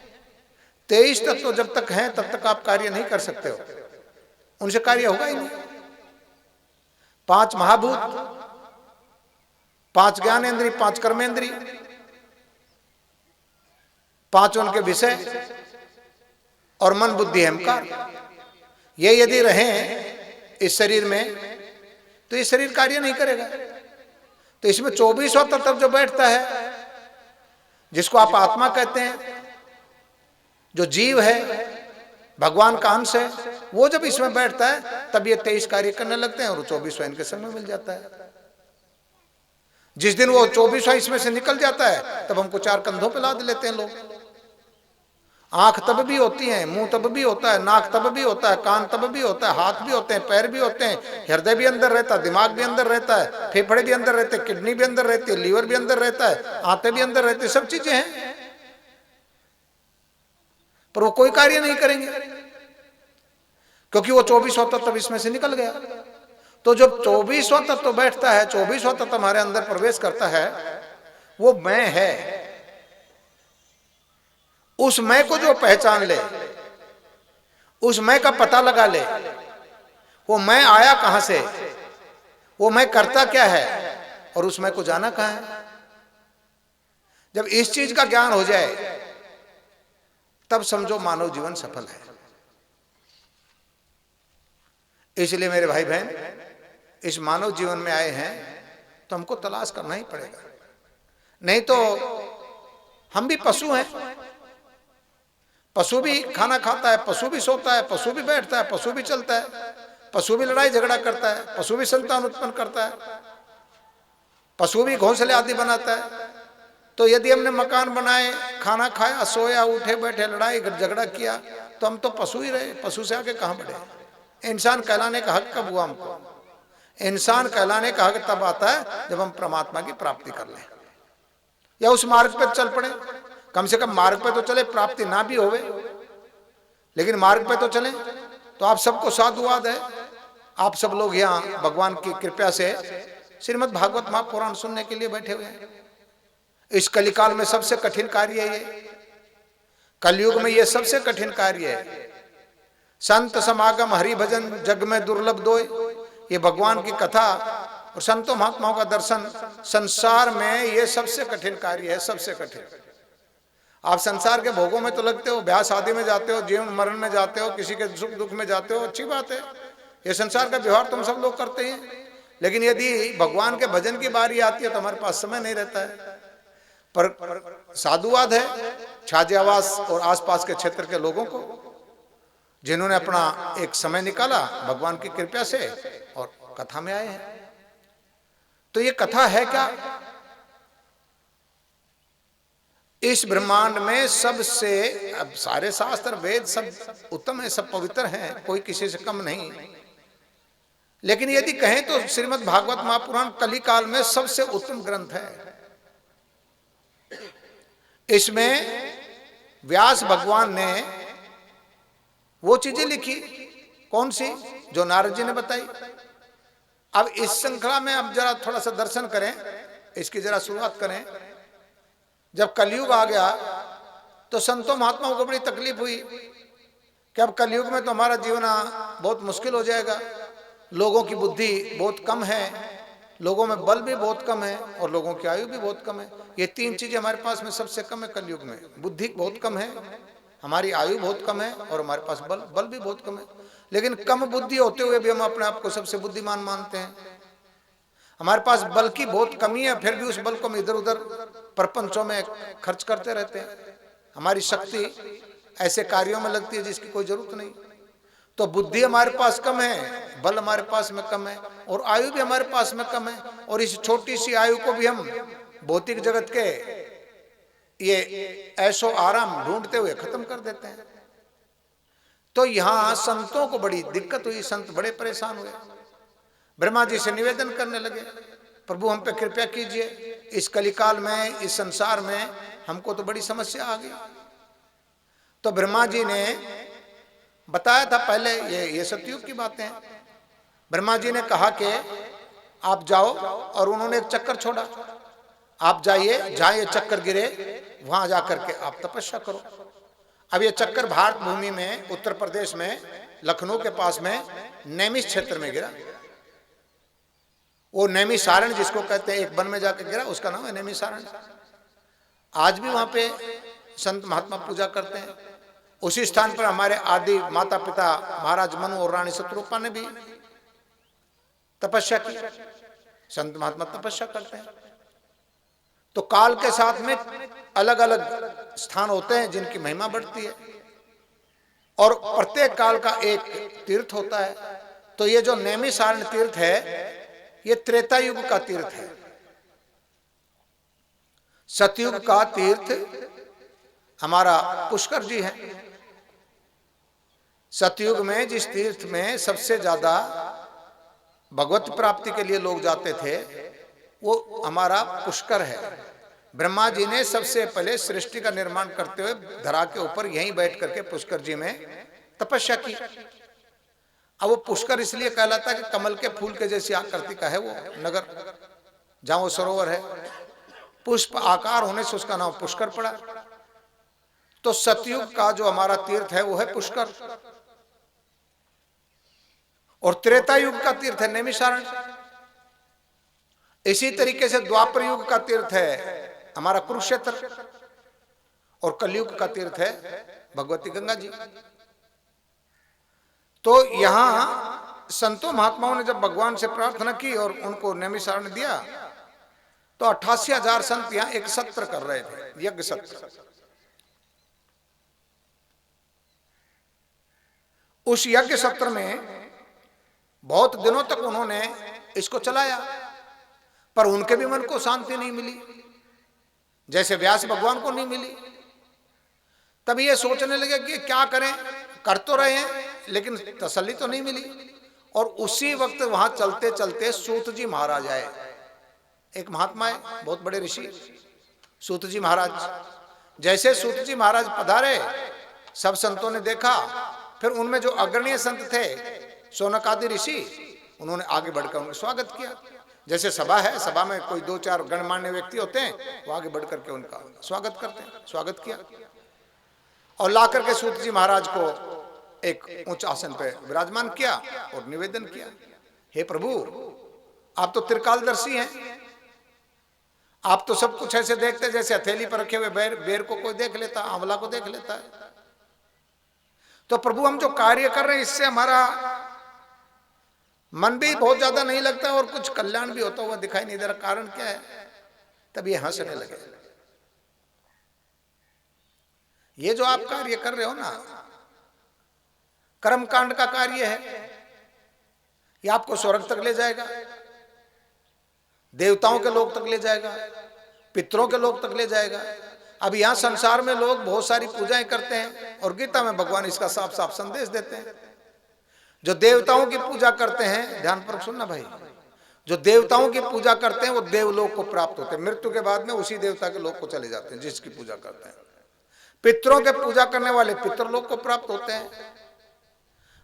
Speaker 4: 23 तत्व जब तक हैं तब तक आप कार्य नहीं कर सकते हो, उनसे कार्य होगा ही नहीं। 5 महाभूत, 5 ज्ञानेंद्री, 5 कर्मेंद्री, 5 उनके विषय और मन बुद्धि अहंकार, ये यदि रहें इस शरीर में तो ये शरीर कार्य नहीं करेगा। तो इसमें 24वां तत्व जो बैठता है, जिसको आप आत्मा कहते हैं, जो जीव है, भगवान का अंश है, वो जब इसमें बैठता है तब ये 23 कार्य करने लगते हैं और 24वां इनके संग में मिल जाता है। जिस दिन वो 24वां इसमें से निकल जाता है तब हमको 4 कंधों पे लाद लेते हैं लोग। आंख तब भी होती है, मुंह तब भी होता है, नाक तब भी होता है, कान तब भी होता है, हाथ भी होते हैं, पैर भी होते हैं, हृदय भी अंदर रहता है, दिमाग भी अंदर रहता है, फेफड़े भी अंदर रहते हैं, किडनी भी अंदर रहती है, लीवर भी अंदर रहता है, आंतें भी अंदर रहती है, सब चीजें हैं, पर वो कोई कार्य नहीं करेंगे क्योंकि वो 24वां तत्व इसमें से निकल गया। तो जब 24वां तत्व बैठता है, 24वां तत्व हमारे अंदर प्रवेश करता है, वो मैं है। उस मैं को जो पहचान ले, उस मैं का पता लगा ले, वो मैं आया कहां से, वो मैं करता क्या है और उस मैं को जाना कहां है। जब इस चीज का ज्ञान हो जाए तब समझो मानव जीवन सफल है। इसलिए मेरे भाई बहन, इस मानव जीवन में आए हैं तो हमको तलाश करना ही पड़ेगा, नहीं तो हम भी पशु हैं। पशु भी खाना खाता है, पशु भी सोता है, पशु भी बैठता है, पशु भी चलता है, पशु भी लड़ाई झगड़ा करता है, पशु भी संतान उत्पन्न करता है, पशु भी घोंसले आदि बनाता है। तो यदि हमने मकान बनाए, खाना खाया, सोया, उठे बैठे, लड़ाई झगड़ा किया, तो हम तो पशु ही रहे, पशु से आगे कहां बढ़े। इंसान कहलाने का हक कब हुआ हमको? इंसान कहलाने का हक तब आता है जब हम परमात्मा की प्राप्ति कर लें या उस मार्ग पर चल पड़े। कम से कम मार्ग पे तो चले, प्राप्ति ना भी होवे लेकिन मार्ग पे तो चले। तो आप सबको साधुवाद है, आप सब लोग यहाँ भगवान की कृपा से श्रीमद् भागवत महापुराण सुनने के लिए बैठे हुए हैं। इस कलिकाल में सबसे कठिन कार्य है ये, कलयुग में ये सबसे कठिन कार्य है। संत समागम हरि भजन जग में दुर्लभ दोय, ये भगवान की कथा और संतों महात्माओं का दर्शन संसार में ये सबसे कठिन कार्य है, सबसे कठिन। आप संसार के भोगों में तो लगते हो, ब्याह शादी में जाते हो, जीवन मरण में जाते हो, किसी के सुख दुख में जाते हो, अच्छी बात है, ये संसार का व्यवहार तुम सब लोग करते हैं। लेकिन यदि भगवान के भजन की बारी आती है तो हमारे पास समय नहीं रहता है। पर साधुवाद है छाजेवास और आसपास के क्षेत्र के लोगों को, जिन्होंने अपना एक समय निकाला भगवान की कृपा से और कथा में आए हैं। तो ये कथा है क्या? इस ब्रह्मांड में सबसे, अब सारे शास्त्र वेद सब उत्तम है, सब पवित्र हैं, कोई किसी से कम नहीं। लेकिन यदि कहें तो श्रीमद् भागवत महापुराण कलिकाल में सबसे उत्तम ग्रंथ है। इसमें व्यास भगवान ने वो चीजें लिखी, कौन सी? जो नारद जी ने बताई। अब इस श्रृंखला में अब जरा थोड़ा सा दर्शन करें, इसकी जरा शुरुआत करें। जब कलयुग आ गया तो संतों महात्माओं को बड़ी तकलीफ हुई कि अब कलयुग में तो हमारा जीवना बहुत मुश्किल हो जाएगा, लोगों की बुद्धि बहुत कम है, लोगों में बल भी बहुत कम है और लोगों की आयु भी बहुत कम है। ये तीन चीजें हमारे पास में सबसे कम है कलयुग में। बुद्धि बहुत कम है, हमारी आयु बहुत कम है और हमारे पास बल भी बहुत कम है। लेकिन कम बुद्धि होते हुए भी हम अपने आप को सबसे बुद्धिमान मानते हैं। हमारे पास बल की बहुत कमी है, फिर भी उस बल को हम इधर उधर प्रपंचों में खर्च करते रहते हैं। हमारी शक्ति ऐसे कार्यों में लगती है जिसकी कोई जरूरत नहीं। तो बुद्धि हमारे पास कम है, बल हमारे पास में कम है और आयु भी हमारे पास में कम है। और इस छोटी सी आयु को भी हम भौतिक जगत के ये ऐशो आराम ढूंढते हुए खत्म कर देते हैं। तो यहां संतों को बड़ी दिक्कत हुई, संत बड़े परेशान हुए, ब्रह्मा जी से निवेदन करने लगे, प्रभु हम पे कृपा कीजिए, इस कलिकाल में, इस संसार में हमको तो बड़ी समस्या आ गई। तो ब्रह्मा जी ने बताया था पहले, ये सतयुग की बातें हैं। ब्रह्मा जी ने कहा कि आप जाओ, और उन्होंने एक चक्कर छोड़ा, आप जाइए, जहां ये चक्कर गिरे वहां जाकर के आप तपस्या करो। अब ये चक्कर भारत भूमि में उत्तर प्रदेश में लखनऊ के पास में नैमिष क्षेत्र में गिरा। वो नैमिषारण्य जिसको कहते हैं, एक वन में जाकर गिरा, उसका नाम है नैमिषारण्य। आज भी वहां पे संत महात्मा पूजा करते हैं। उसी स्थान पर हमारे आदि माता पिता महाराज मनु और रानी शत्रुपा ने भी तपस्या की। संत महात्मा तपस्या करते हैं। तो काल के साथ में अलग अलग स्थान होते हैं जिनकी महिमा बढ़ती है और प्रत्येक काल का एक तीर्थ होता है। तो ये जो नैमिषारण्य तीर्थ है ये त्रेता युग का तीर्थ है। सतयुग का तीर्थ हमारा पुष्कर जी है। सतयुग में जिस तीर्थ में सबसे ज्यादा भगवत प्राप्ति के लिए लोग जाते थे वो हमारा पुष्कर है। ब्रह्मा जी ने सबसे पहले सृष्टि का निर्माण करते हुए धरा के ऊपर यहीं बैठ करके पुष्कर जी में तपस्या की। अब वो पुष्कर इसलिए कहलाता है कि कमल के फूल के जैसी आकृति का है वो नगर, जहां वो सरोवर है, पुष्प आकार होने से उसका नाम पुष्कर पड़ा। तो सतयुग का जो हमारा तीर्थ है वो है पुष्कर, और त्रेता युग का तीर्थ है नैमिषारण्य। इसी तरीके से द्वापर युग का तीर्थ है हमारा कुरुक्षेत्र, और कलयुग का तीर्थ है भगवती गंगा जी। तो यहां संतों महात्माओं ने जब भगवान से प्रार्थना की और उनको नैमिषारण्य दिया तो 88,000 संत यहां एक सत्र कर रहे थे, यज्ञ सत्र। उस यज्ञ सत्र में बहुत दिनों तक उन्होंने इसको चलाया, पर उनके भी मन को शांति नहीं मिली, जैसे व्यास भगवान को नहीं मिली। तब ये सोचने लगे कि क्या करें, कर तो रहे हैं लेकिन तसल्ली तो नहीं मिली। और उसी वक्त वहां चलते चलते सूत जी महाराज आए। एक महात्मा है, बहुत बड़े ऋषि सूत जी महाराज। जैसे सूत जी महाराज पधारे, सब संतों ने देखा। फिर उनमें जो अग्रणी संत थे, शौनक आदि ऋषि, उन्होंने आगे बढ़कर उनका स्वागत किया। जैसे सभा है, सभा में कोई 2-4 गणमान्य व्यक्ति होते हैं, वो आगे बढ़कर के उनका स्वागत करते हैं। स्वागत किया और ला करके सूत जी महाराज को एक ऊंच आसन पे विराजमान किया और निवेदन किया, हे प्रभु, आप तो त्रिकालदर्शी हैं, आप तो सब कुछ ऐसे देखते जैसे हथेली पर रखे हुए बेर को कोई देख लेता, आंवला को देख लेता है। तो प्रभु, हम जो कार्य कर रहे हैं इससे हमारा मन भी बहुत ज्यादा नहीं लगता और कुछ कल्याण भी होता हुआ दिखाई नहीं दे रहा, कारण क्या है? तब ये हंसने लगे। ये जो आप कार्य कर रहे हो ना, कर्मकांड का कार्य है, ये आपको स्वर्ग तक ले जाएगा, देवताओं के लोक तक ले जाएगा, पितरों के लोक तक ले जाएगा। अब यहां संसार में लोग बहुत सारी पूजाएं करते हैं और गीता में भगवान इसका साफ साफ संदेश देते हैं। जो देवताओं की पूजा करते हैं, ध्यानपूर्वक सुनना भाई, जो देवताओं की पूजा करते हैं वो देवलोक को प्राप्त होते हैं, मृत्यु के बाद में उसी देवता के लोक को चले जाते हैं जिसकी पूजा करते हैं। पितरों के पूजा करने वाले पितरलोक को प्राप्त होते हैं,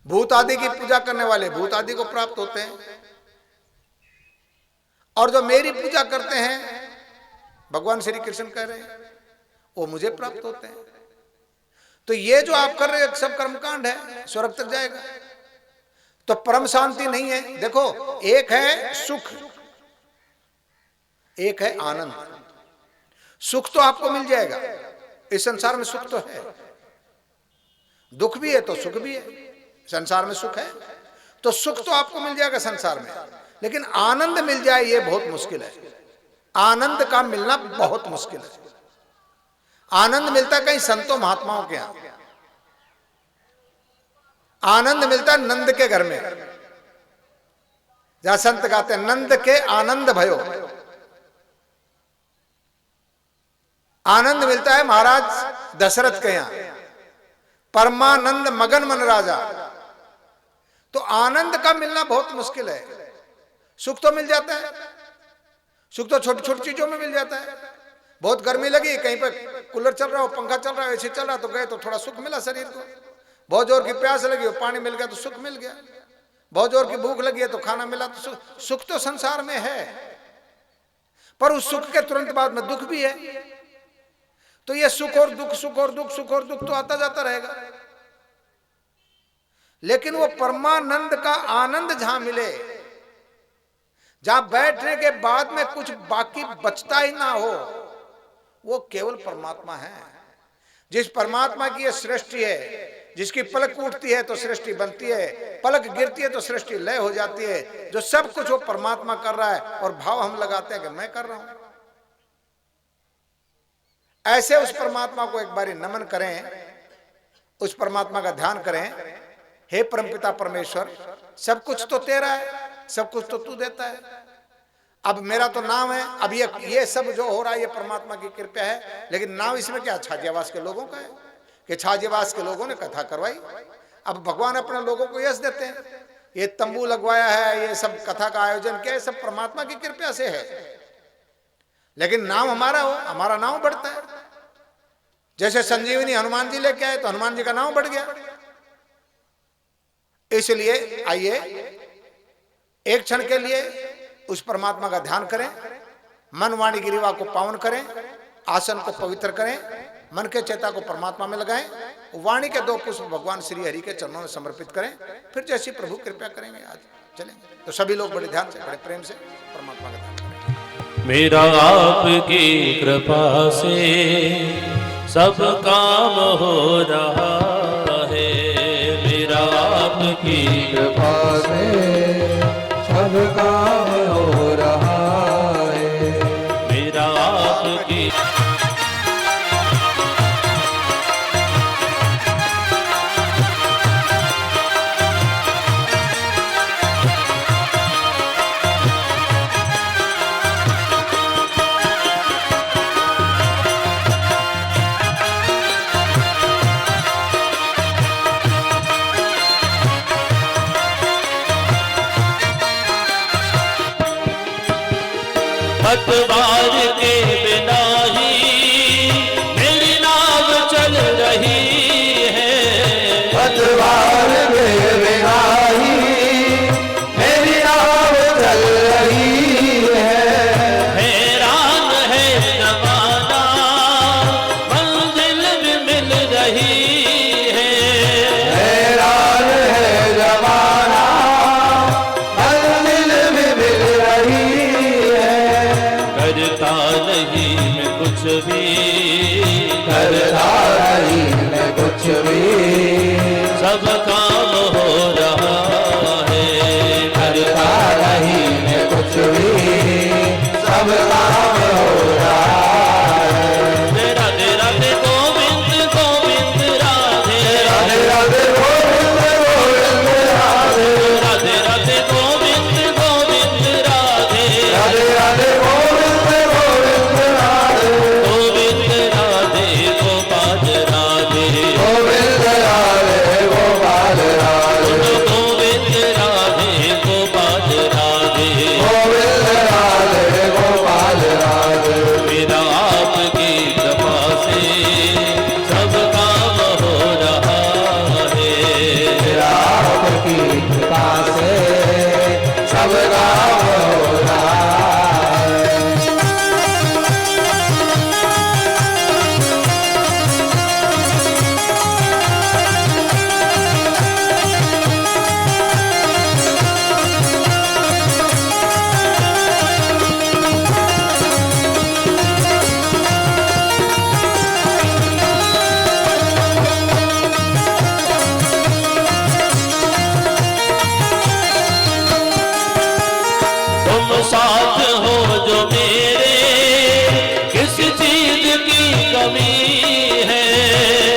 Speaker 4: भूत आदि की पूजा करने वाले भूत आदि को प्राप्त होते हैं, और जो मेरी पूजा करते हैं, भगवान श्री कृष्ण कह रहे हैं, वो मुझे प्राप्त होते हैं। तो ये जो आप कर रहे हैं सब कर्मकांड है, स्वर्ग तक जाएगा। तो परम शांति नहीं है। देखो, एक है सुख, एक है आनंद। सुख तो आपको मिल जाएगा, इस संसार में सुख तो है, दुख भी है तो सुख भी है। संसार में सुख है तो सुख तो आपको मिल जाएगा संसार में, लेकिन आनंद मिल जाए ये बहुत मुश्किल है। आनंद का मिलना बहुत मुश्किल है। आनंद मिलता है कहीं संतों महात्माओं के यहां, आनंद मिलता है नंद के घर में, जहां संत गाते हैं नंद के आनंद भयो। आनंद मिलता है महाराज दशरथ के यहां, परमानंद मगन मन राजा। तो आनंद का मिलना बहुत मुश्किल है। सुख तो मिल जाता है, सुख तो छोटी छोटी चीजों में मिल जाता है। बहुत गर्मी लगी, कहीं पर कूलर चल रहा हो, पंखा चल रहा है, एसी चल रहा, तो गए तो थोड़ा सुख मिला शरीर को। बहुत जोर की प्यास लगी हो, पानी मिल गया तो सुख मिल गया। बहुत जोर की भूख लगी है तो खाना मिला तो सुख। सुख तो संसार में है, पर उस सुख के तुरंत बाद में दुख भी है। तो ये सुख और दुख, सुख और दुख, सुख और दुख तो आता जाता रहेगा। लेकिन वो परमानंद का आनंद जहां मिले, जहां बैठने के बाद में कुछ बाकी बचता ही ना हो, वो केवल परमात्मा है। जिस परमात्मा की ये सृष्टि है, जिसकी पलक उठती है तो सृष्टि बनती है, पलक गिरती है तो सृष्टि लय हो जाती है। जो सब कुछ वो परमात्मा कर रहा है और भाव हम लगाते हैं कि मैं कर रहा हूं। ऐसे उस परमात्मा को एक बारी नमन करें, उस परमात्मा का ध्यान करें। हे परमपिता परमेश्वर, सब कुछ तो तेरा है, सब कुछ तो तू देता है। अब मेरा तो नाम है, अब ये सब जो हो रहा है ये परमात्मा की कृपा है। लेकिन नाम इसमें क्या, छाज्यवास के लोगों का है कि छाज्यवास के लोगों ने कथा करवाई। अब भगवान अपने लोगों को यश देते हैं, ये तंबू लगवाया है, ये सब कथा का आयोजन किया है, सब परमात्मा की कृपा से है। लेकिन नाम हमारा हो, हमारा नाम बढ़ता है। जैसे संजीवनी हनुमान जी लेके आए तो हनुमान जी का नाम बढ़ गया। इसलिए आइए एक क्षण के लिए उस परमात्मा का ध्यान करें, मन वाणी गिरिवा को पावन करें, आसन को पवित्र करें, मन के चेता को परमात्मा में लगाएं, वाणी के 2 पुष्प भगवान श्री हरि के चरणों में समर्पित करें। फिर जैसी प्रभु कृपा करेंगे आज चलेंगे। तो सभी लोग बड़े ध्यान से, बड़े प्रेम से परमात्मा का ध्यान करें।
Speaker 3: मेरा आपकी कृपा से सब काम हो रहा है, मेरा आपकी
Speaker 2: कृपा से सब काम हो रहा है,
Speaker 3: मेरा आपकी पतवार के बिना ही मेरी नाव चल रही है।
Speaker 2: पतवार के बिना ही मेरी नाव चल रही है।
Speaker 3: हैरान है जमाना मंजिल भी मिल रही है।
Speaker 2: हैरान है जमाना मंजिल भी मिल रही है।
Speaker 3: करता नहीं मैं कुछ भी,
Speaker 2: करता नहीं मैं कुछ भी,
Speaker 3: सब काम हो रहा है।
Speaker 2: करता नहीं मैं कुछ भी, सब काम हो रहा है।
Speaker 3: राधे राधे गोविंद गोविंद राधे,
Speaker 2: राधे राधे गोविंद गोविंद राधे,
Speaker 3: राधे राधे गोविंद गोविंद राधे,
Speaker 2: राधे राधे गोविंद गोविंद राधे,
Speaker 3: गोविंद राधे गोपाल राधे,
Speaker 2: गोविंद राधे गोपाल राधे,
Speaker 3: गोविंद राधे गोपाल राधे,
Speaker 2: गोविंद राधे गोपाल राधे।
Speaker 3: मेरा आपकी कृपा से सब काम हो रहा है।
Speaker 2: मेरा आपकी कृपा से सब काम हो रहा है।
Speaker 3: तुम साथ हो जो मेरे, किस चीज की कमी है।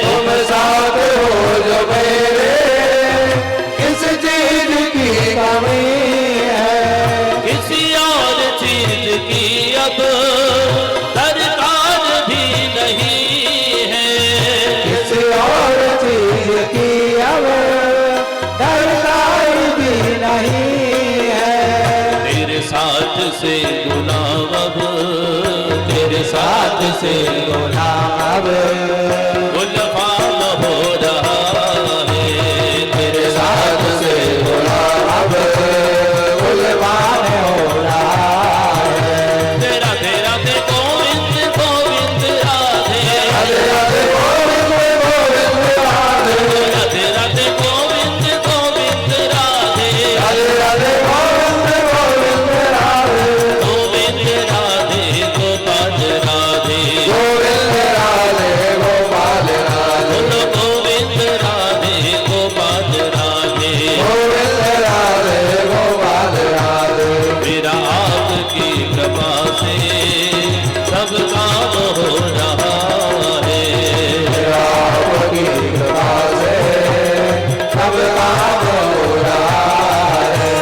Speaker 2: तुम साथ हो जो मेरे, किस चीज की कमी है।
Speaker 3: किसी और चीज की अब दरकार भी नहीं है।
Speaker 2: किसी और चीज की अब दरकार भी नहीं है।
Speaker 3: तेरे साथ से गुलाम अब,
Speaker 2: तेरे साथ से गुलाम अब
Speaker 3: गुलफाम हो रहा है।
Speaker 2: तेरे साथ से गुलाम अब गुलबान हो रहा है।
Speaker 3: राधे राधे गोविंद गोविंद राधे,
Speaker 2: राधे राधे गोविंद गोविंद राधे,
Speaker 3: राधे राधे गोविंद गोविंद राधे,
Speaker 2: राधे राधे गोविंद गोविंद राधे,
Speaker 3: गोविंद राधे गोपाल राधे,
Speaker 2: गोविंद राधे गोपाल राधे,
Speaker 3: गोविंद राधे गोपाल राधे।
Speaker 2: गोविंद राधे गोपाल राधे।
Speaker 3: मेरा आपकी कृपा से सब काम हो रहा है।
Speaker 2: मेरा आपकी कृपा से सब काम हो रहा है।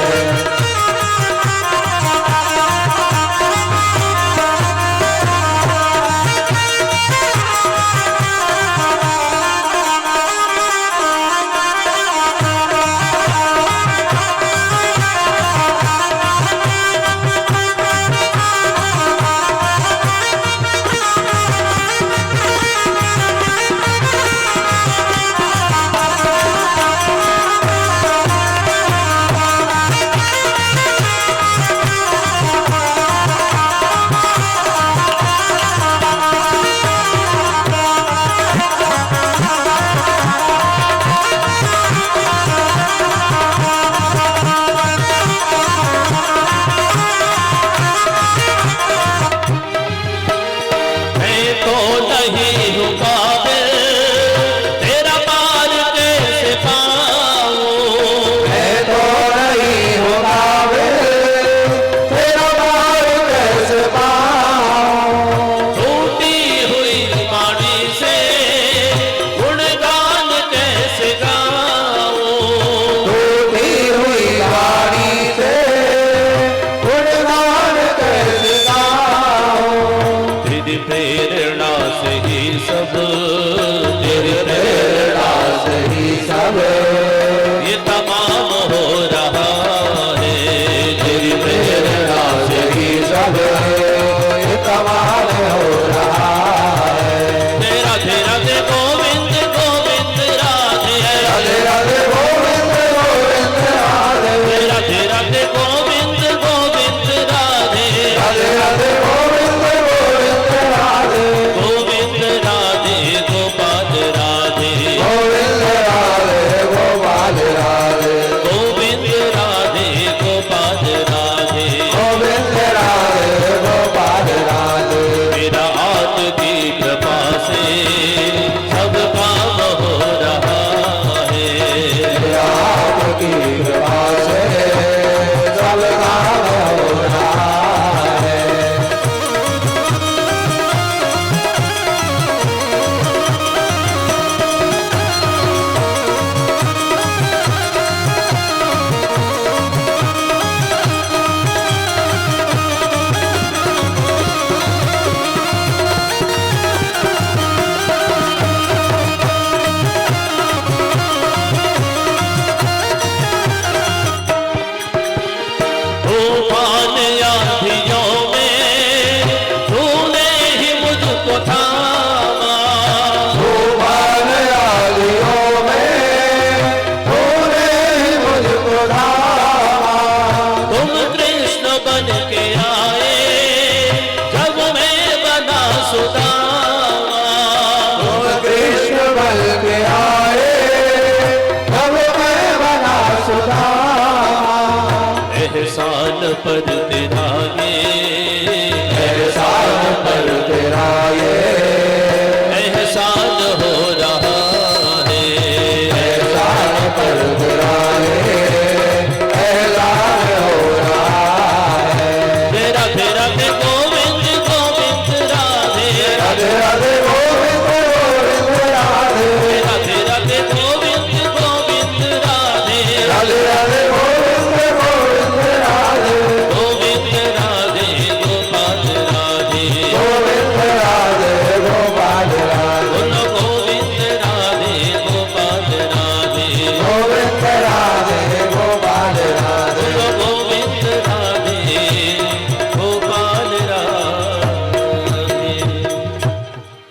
Speaker 2: सब
Speaker 3: पर तेरा ये
Speaker 2: एहसान पर तेरा ये
Speaker 3: एहसान हो रहा है।
Speaker 2: एहसान पर तेरा ये एहसान हो रहा है।
Speaker 3: तेरा तेरा ते गोविंद गोविंद राधे
Speaker 2: राधे राधे गोविंद गोविंद राधे
Speaker 3: तेरा तेरा ते गोविंद गोविंद राधे
Speaker 2: राधे राधे गोविंद गोविंद राधे
Speaker 3: गोविंद राधे गोपाल राधे
Speaker 2: गोविंद राधे गोपाल राधे
Speaker 3: बोलो गोविंद राधे गोपाल राधे
Speaker 2: गोविंद राधे गोपाल राधे
Speaker 3: बोलो गोविंद राधे गोपाल राधे।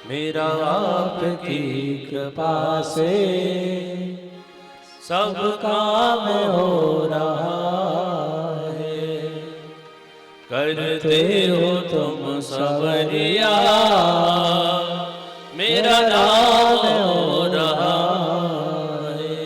Speaker 3: मेरा आपकी कृपा से सब काम हो रहा है। करते हो तुम सवरिया मेरा नाम हो रहा है।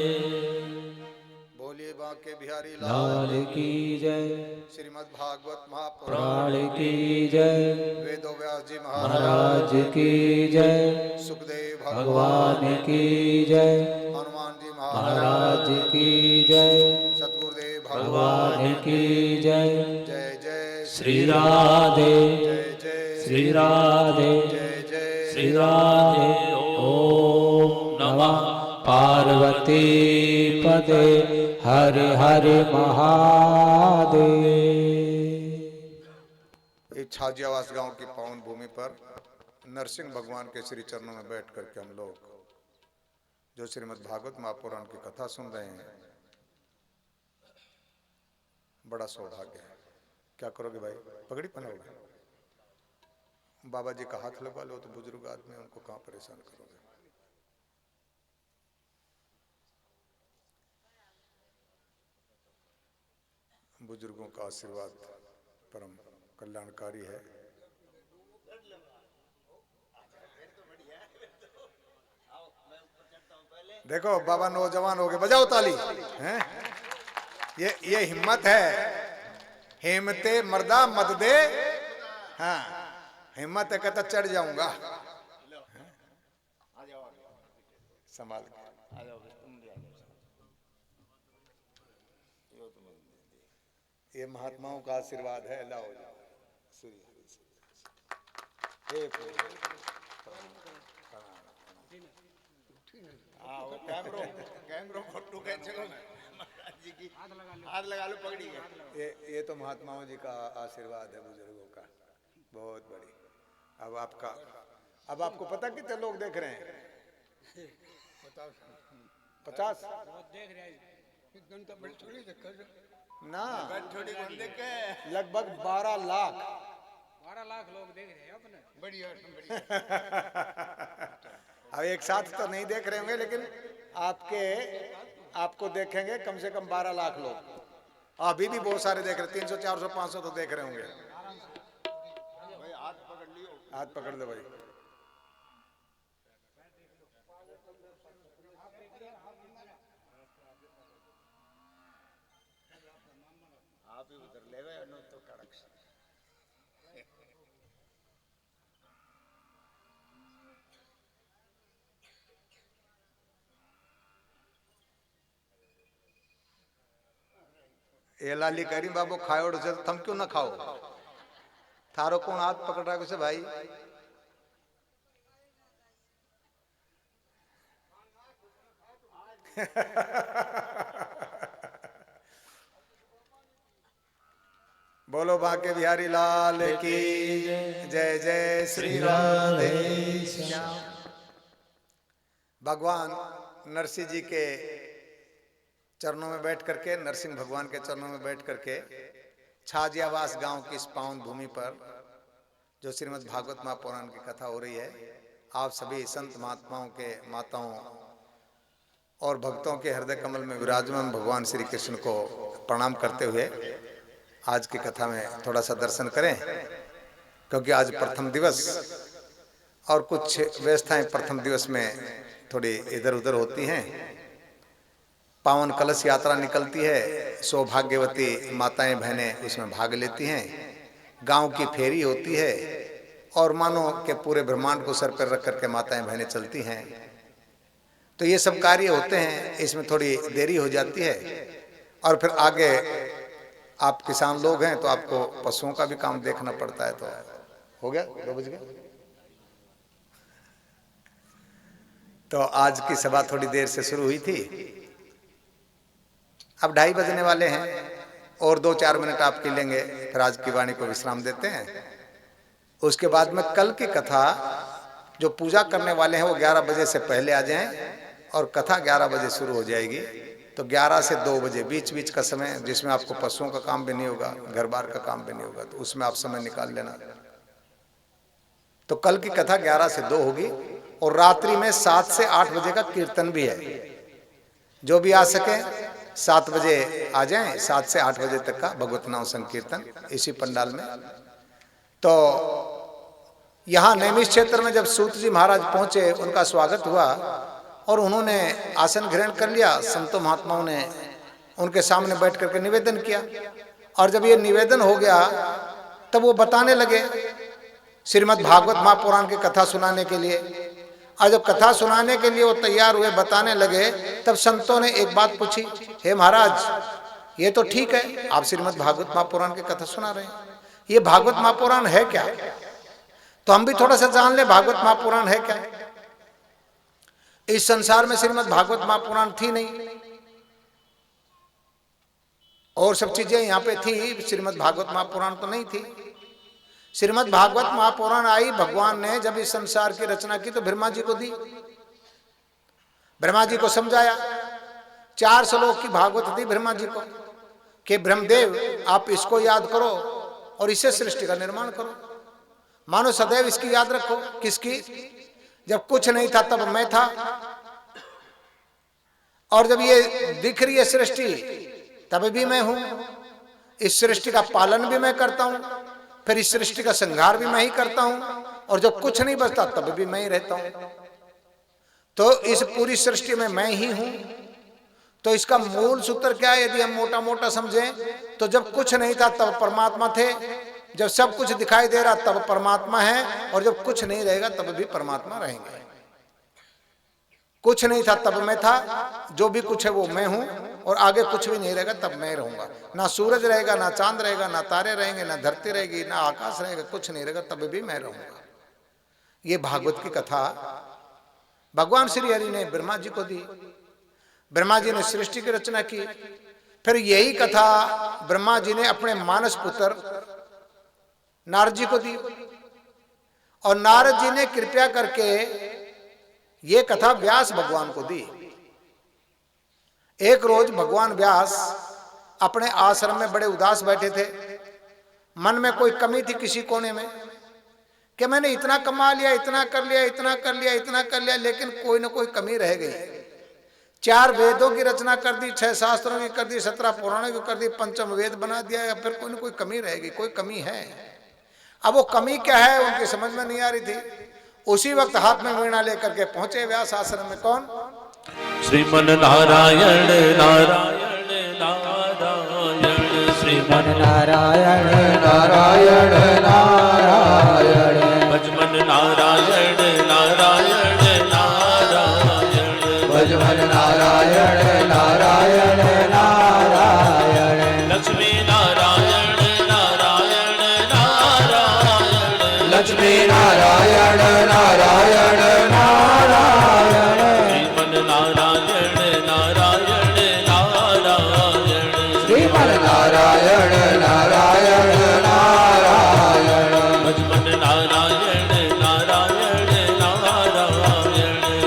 Speaker 4: बोलिए बांके बिहारी
Speaker 2: लाल
Speaker 4: लाल
Speaker 2: की जय
Speaker 4: श्रीमद् भागवत महापुराण
Speaker 2: प्राण की जय
Speaker 4: वेदो व्यास जी
Speaker 2: महाराज की जय
Speaker 4: सुखदेव
Speaker 2: भगवान की जय
Speaker 4: हनुमान जी
Speaker 2: महाराज की जय
Speaker 4: सतगुरुदेव
Speaker 2: भगवान की जय
Speaker 4: जय जय
Speaker 2: श्री राधे
Speaker 4: जय जय
Speaker 2: श्री राधे
Speaker 4: जय जय
Speaker 2: श्री राधे ओम नमः पार्वती पदे हरि हरि महादेव।
Speaker 4: इस छाजियावास गांव की पावन भूमि पर नरसिंह भगवान के श्री चरणों में बैठ करके हम लोग जो श्रीमद् भागवत महापुराण की कथा सुन रहे हैं, बड़ा सौभाग्य है। क्या करोगे भाई, पगड़ी पहनाओगे? बाबा जी का हाथ लगा लो, तो बुजुर्ग आदमी उनको कहाँ परेशान करोगे। बुजुर्गों का आशीर्वाद परम कल्याणकारी है। देखो बाबा नौजवान हो गए, बजाओ ताली हैं? ये हिम्मत है। हिम्मते मर्दा मत दे, हाँ हिम्मत है कहता चढ़ जाऊंगा। संभाल के ये महात्माओं का आशीर्वाद है। लाओ हाथ लगा लो, पकड़ी ये तो महात्माओं जी का आशीर्वाद है, बुजुर्गों का बहुत बड़ी। अब आपको पता कितने लोग देख रहे हैं? 50 ना, लगभग 12 लाख
Speaker 5: लोग देख रहे हैं अपने।
Speaker 4: बढ़िया। अब एक साथ तो नहीं देख रहे होंगे, लेकिन आपको देखेंगे कम से कम 12 लाख लोग। अभी भी बहुत सारे देख रहे, 300 400 500 तो देख रहे होंगे। हाथ पकड़ लो भाई। आप ही उधर ले गए तो कड़क से। ये लाली करी बाबू खाओ से तुम क्यों ना खाओ? थारो कौन हाथ पकड़ रहा है भाई? बोलो बांके बिहारी लाल की जय जय श्री राधे श्याम। भगवान नरसिंह जी के चरणों में बैठ करके, नरसिंह भगवान के चरणों में बैठ करके छाजियावास गांव की इस पावन भूमि पर जो श्रीमद् भागवत महापुराण की कथा हो रही है, आप सभी संत महात्माओं के, माताओं और भक्तों के हृदय कमल में विराजमान भगवान श्री कृष्ण को प्रणाम करते हुए आज की कथा में थोड़ा सा दर्शन करें, क्योंकि आज प्रथम दिवस और कुछ व्यवस्थाएं प्रथम दिवस में थोड़ी इधर उधर होती हैं। पावन कलश यात्रा निकलती है, सौभाग्यवती माताएं बहनें उसमें भाग लेती हैं, गांव की फेरी होती है और मानो के पूरे ब्रह्मांड को सर पर रख करके माताएं बहनें चलती हैं। तो ये सब कार्य होते हैं, इसमें थोड़ी देरी हो जाती है। और फिर आगे आप किसान लोग हैं तो आपको पशुओं का भी काम देखना पड़ता है। तो हो गया 2 बज गए। तो आज की सभा थोड़ी देर से शुरू हुई थी, अब 2:30 बजने वाले हैं और 2-4 मिनट आपके लेंगे, फिर आज की वाणी को विश्राम देते हैं। उसके बाद में कल की कथा जो पूजा करने वाले हैं वो 11 बजे से पहले आ जाएं और कथा 11 बजे शुरू हो जाएगी। तो 11 से 2 बजे बीच बीच का समय जिसमें आपको पशुओं का काम भी नहीं होगा, घर बार का काम भी नहीं होगा, तो उसमें आप समय निकाल लेना। तो कल की कथा 11 से 2 होगी और रात्रि में 7 से 8 बजे का कीर्तन भी है। जो भी आ सके 7 बजे आ जाएं, 7 से 8 बजे तक का भगवत नाम संकीर्तन इसी पंडाल में। तो यहाँ नैमिष क्षेत्र में जब सूत जी महाराज पहुंचे, उनका स्वागत हुआ और उन्होंने आसन ग्रहण कर लिया। संतों महात्माओं ने उनके सामने बैठ करके निवेदन किया और जब ये निवेदन हो गया तब वो बताने लगे श्रीमद् भागवत महापुराण की कथा सुनाने के लिए। और जब कथा सुनाने के लिए वो तैयार हुए, बताने लगे, तब संतों ने एक बात पूछी, हे महाराज ये तो ठीक है आप श्रीमद् भागवत महापुराण की कथा सुना रहे हैं, ये भागवत महापुराण है क्या? तो हम भी थोड़ा सा जान ले भागवत महापुराण है क्या। इस संसार में श्रीमद् भागवत महापुराण थी नहीं, और सब चीजें यहाँ पे थी, श्रीमद् भागवत महापुराण तो नहीं थी। श्रीमद् भागवत महापुराण आई, भगवान ने जब इस संसार की रचना की तो ब्रह्मा जी को दी, ब्रह्मा जी को समझाया। 4 श्लोक की भागवत दी ब्रह्मा जी को कि ब्रह्मदेव आप इसको याद करो और इसे सृष्टि का निर्माण करो। मानो सदैव इसकी याद रखो। किसकी? जब कुछ नहीं था तब मैं था, और जब ये दिख रही है सृष्टि तब भी मैं हूं। इस सृष्टि का पालन भी मैं करता हूं, फिर इस सृष्टि का संहार भी मैं ही करता हूं, और जब कुछ नहीं बचता तब भी मैं ही रहता हूं। तो इस पूरी सृष्टि में मैं ही हूं। तो इसका मूल सूत्र क्या है? यदि हम मोटा मोटा समझें तो जब कुछ नहीं था तब परमात्मा थे, जब सब कुछ दिखाई दे रहा तब परमात्मा है, और जब कुछ नहीं रहेगा तब भी परमात्मा रहेंगे। कुछ नहीं था तब मैं था, जो भी कुछ है वो मैं हूं, और आगे कुछ भी नहीं रहेगा तब मैं रहूंगा। ना सूरज रहेगा, ना चांद रहेगा, ना तारे रहेंगे, ना धरती रहेगी, ना आकाश रहेगा, कुछ नहीं रहेगा तब भी मैं रहूंगा। ये भागवत की कथा भगवान श्री हरि ने ब्रह्मा जी को दी। ब्रह्मा जी ने सृष्टि की रचना की। फिर यही कथा ब्रह्मा जी ने अपने मानस पुत्र नारद जी को दी, और नारद जी ने कृपया करके ये कथा व्यास भगवान को दी। एक रोज भगवान व्यास अपने आश्रम में बड़े उदास बैठे थे। मन में कोई कमी थी किसी कोने में कि मैंने इतना कमा लिया, इतना कर लिया, इतना कर लिया, इतना कर लिया, लेकिन कोई ना कोई कमी रह गई। 4 वेदों की रचना कर दी, 6 शास्त्रों की कर दी, 17 पुराणों की कर दी, 5वां वेद बना दिया, या फिर कोई ना कोई कमी रहेगी, कोई कमी है। अब वो कमी क्या है उनकी समझ में नहीं आ रही थी। उसी वक्त हाथ में वीणा लेकर के पहुंचे व्यास आश्रम में। कौन?
Speaker 3: श्रीमन नारायण नारायण नारायण, श्रीमन
Speaker 2: नारायण नारायण नारायण,
Speaker 3: भजमन नारायण नारायण नारायण,
Speaker 2: भजमन नारायण नारायण नारायण,
Speaker 3: लक्ष्मी नारायण नारायण नारायण,
Speaker 2: लक्ष्मी नारायण नारायण नारायण,
Speaker 3: श्रीमन नारायण नारायण नारायण,
Speaker 2: श्रीमन नारायण नारायण नारायण,
Speaker 3: भजमन नारायण नारायण नारायण,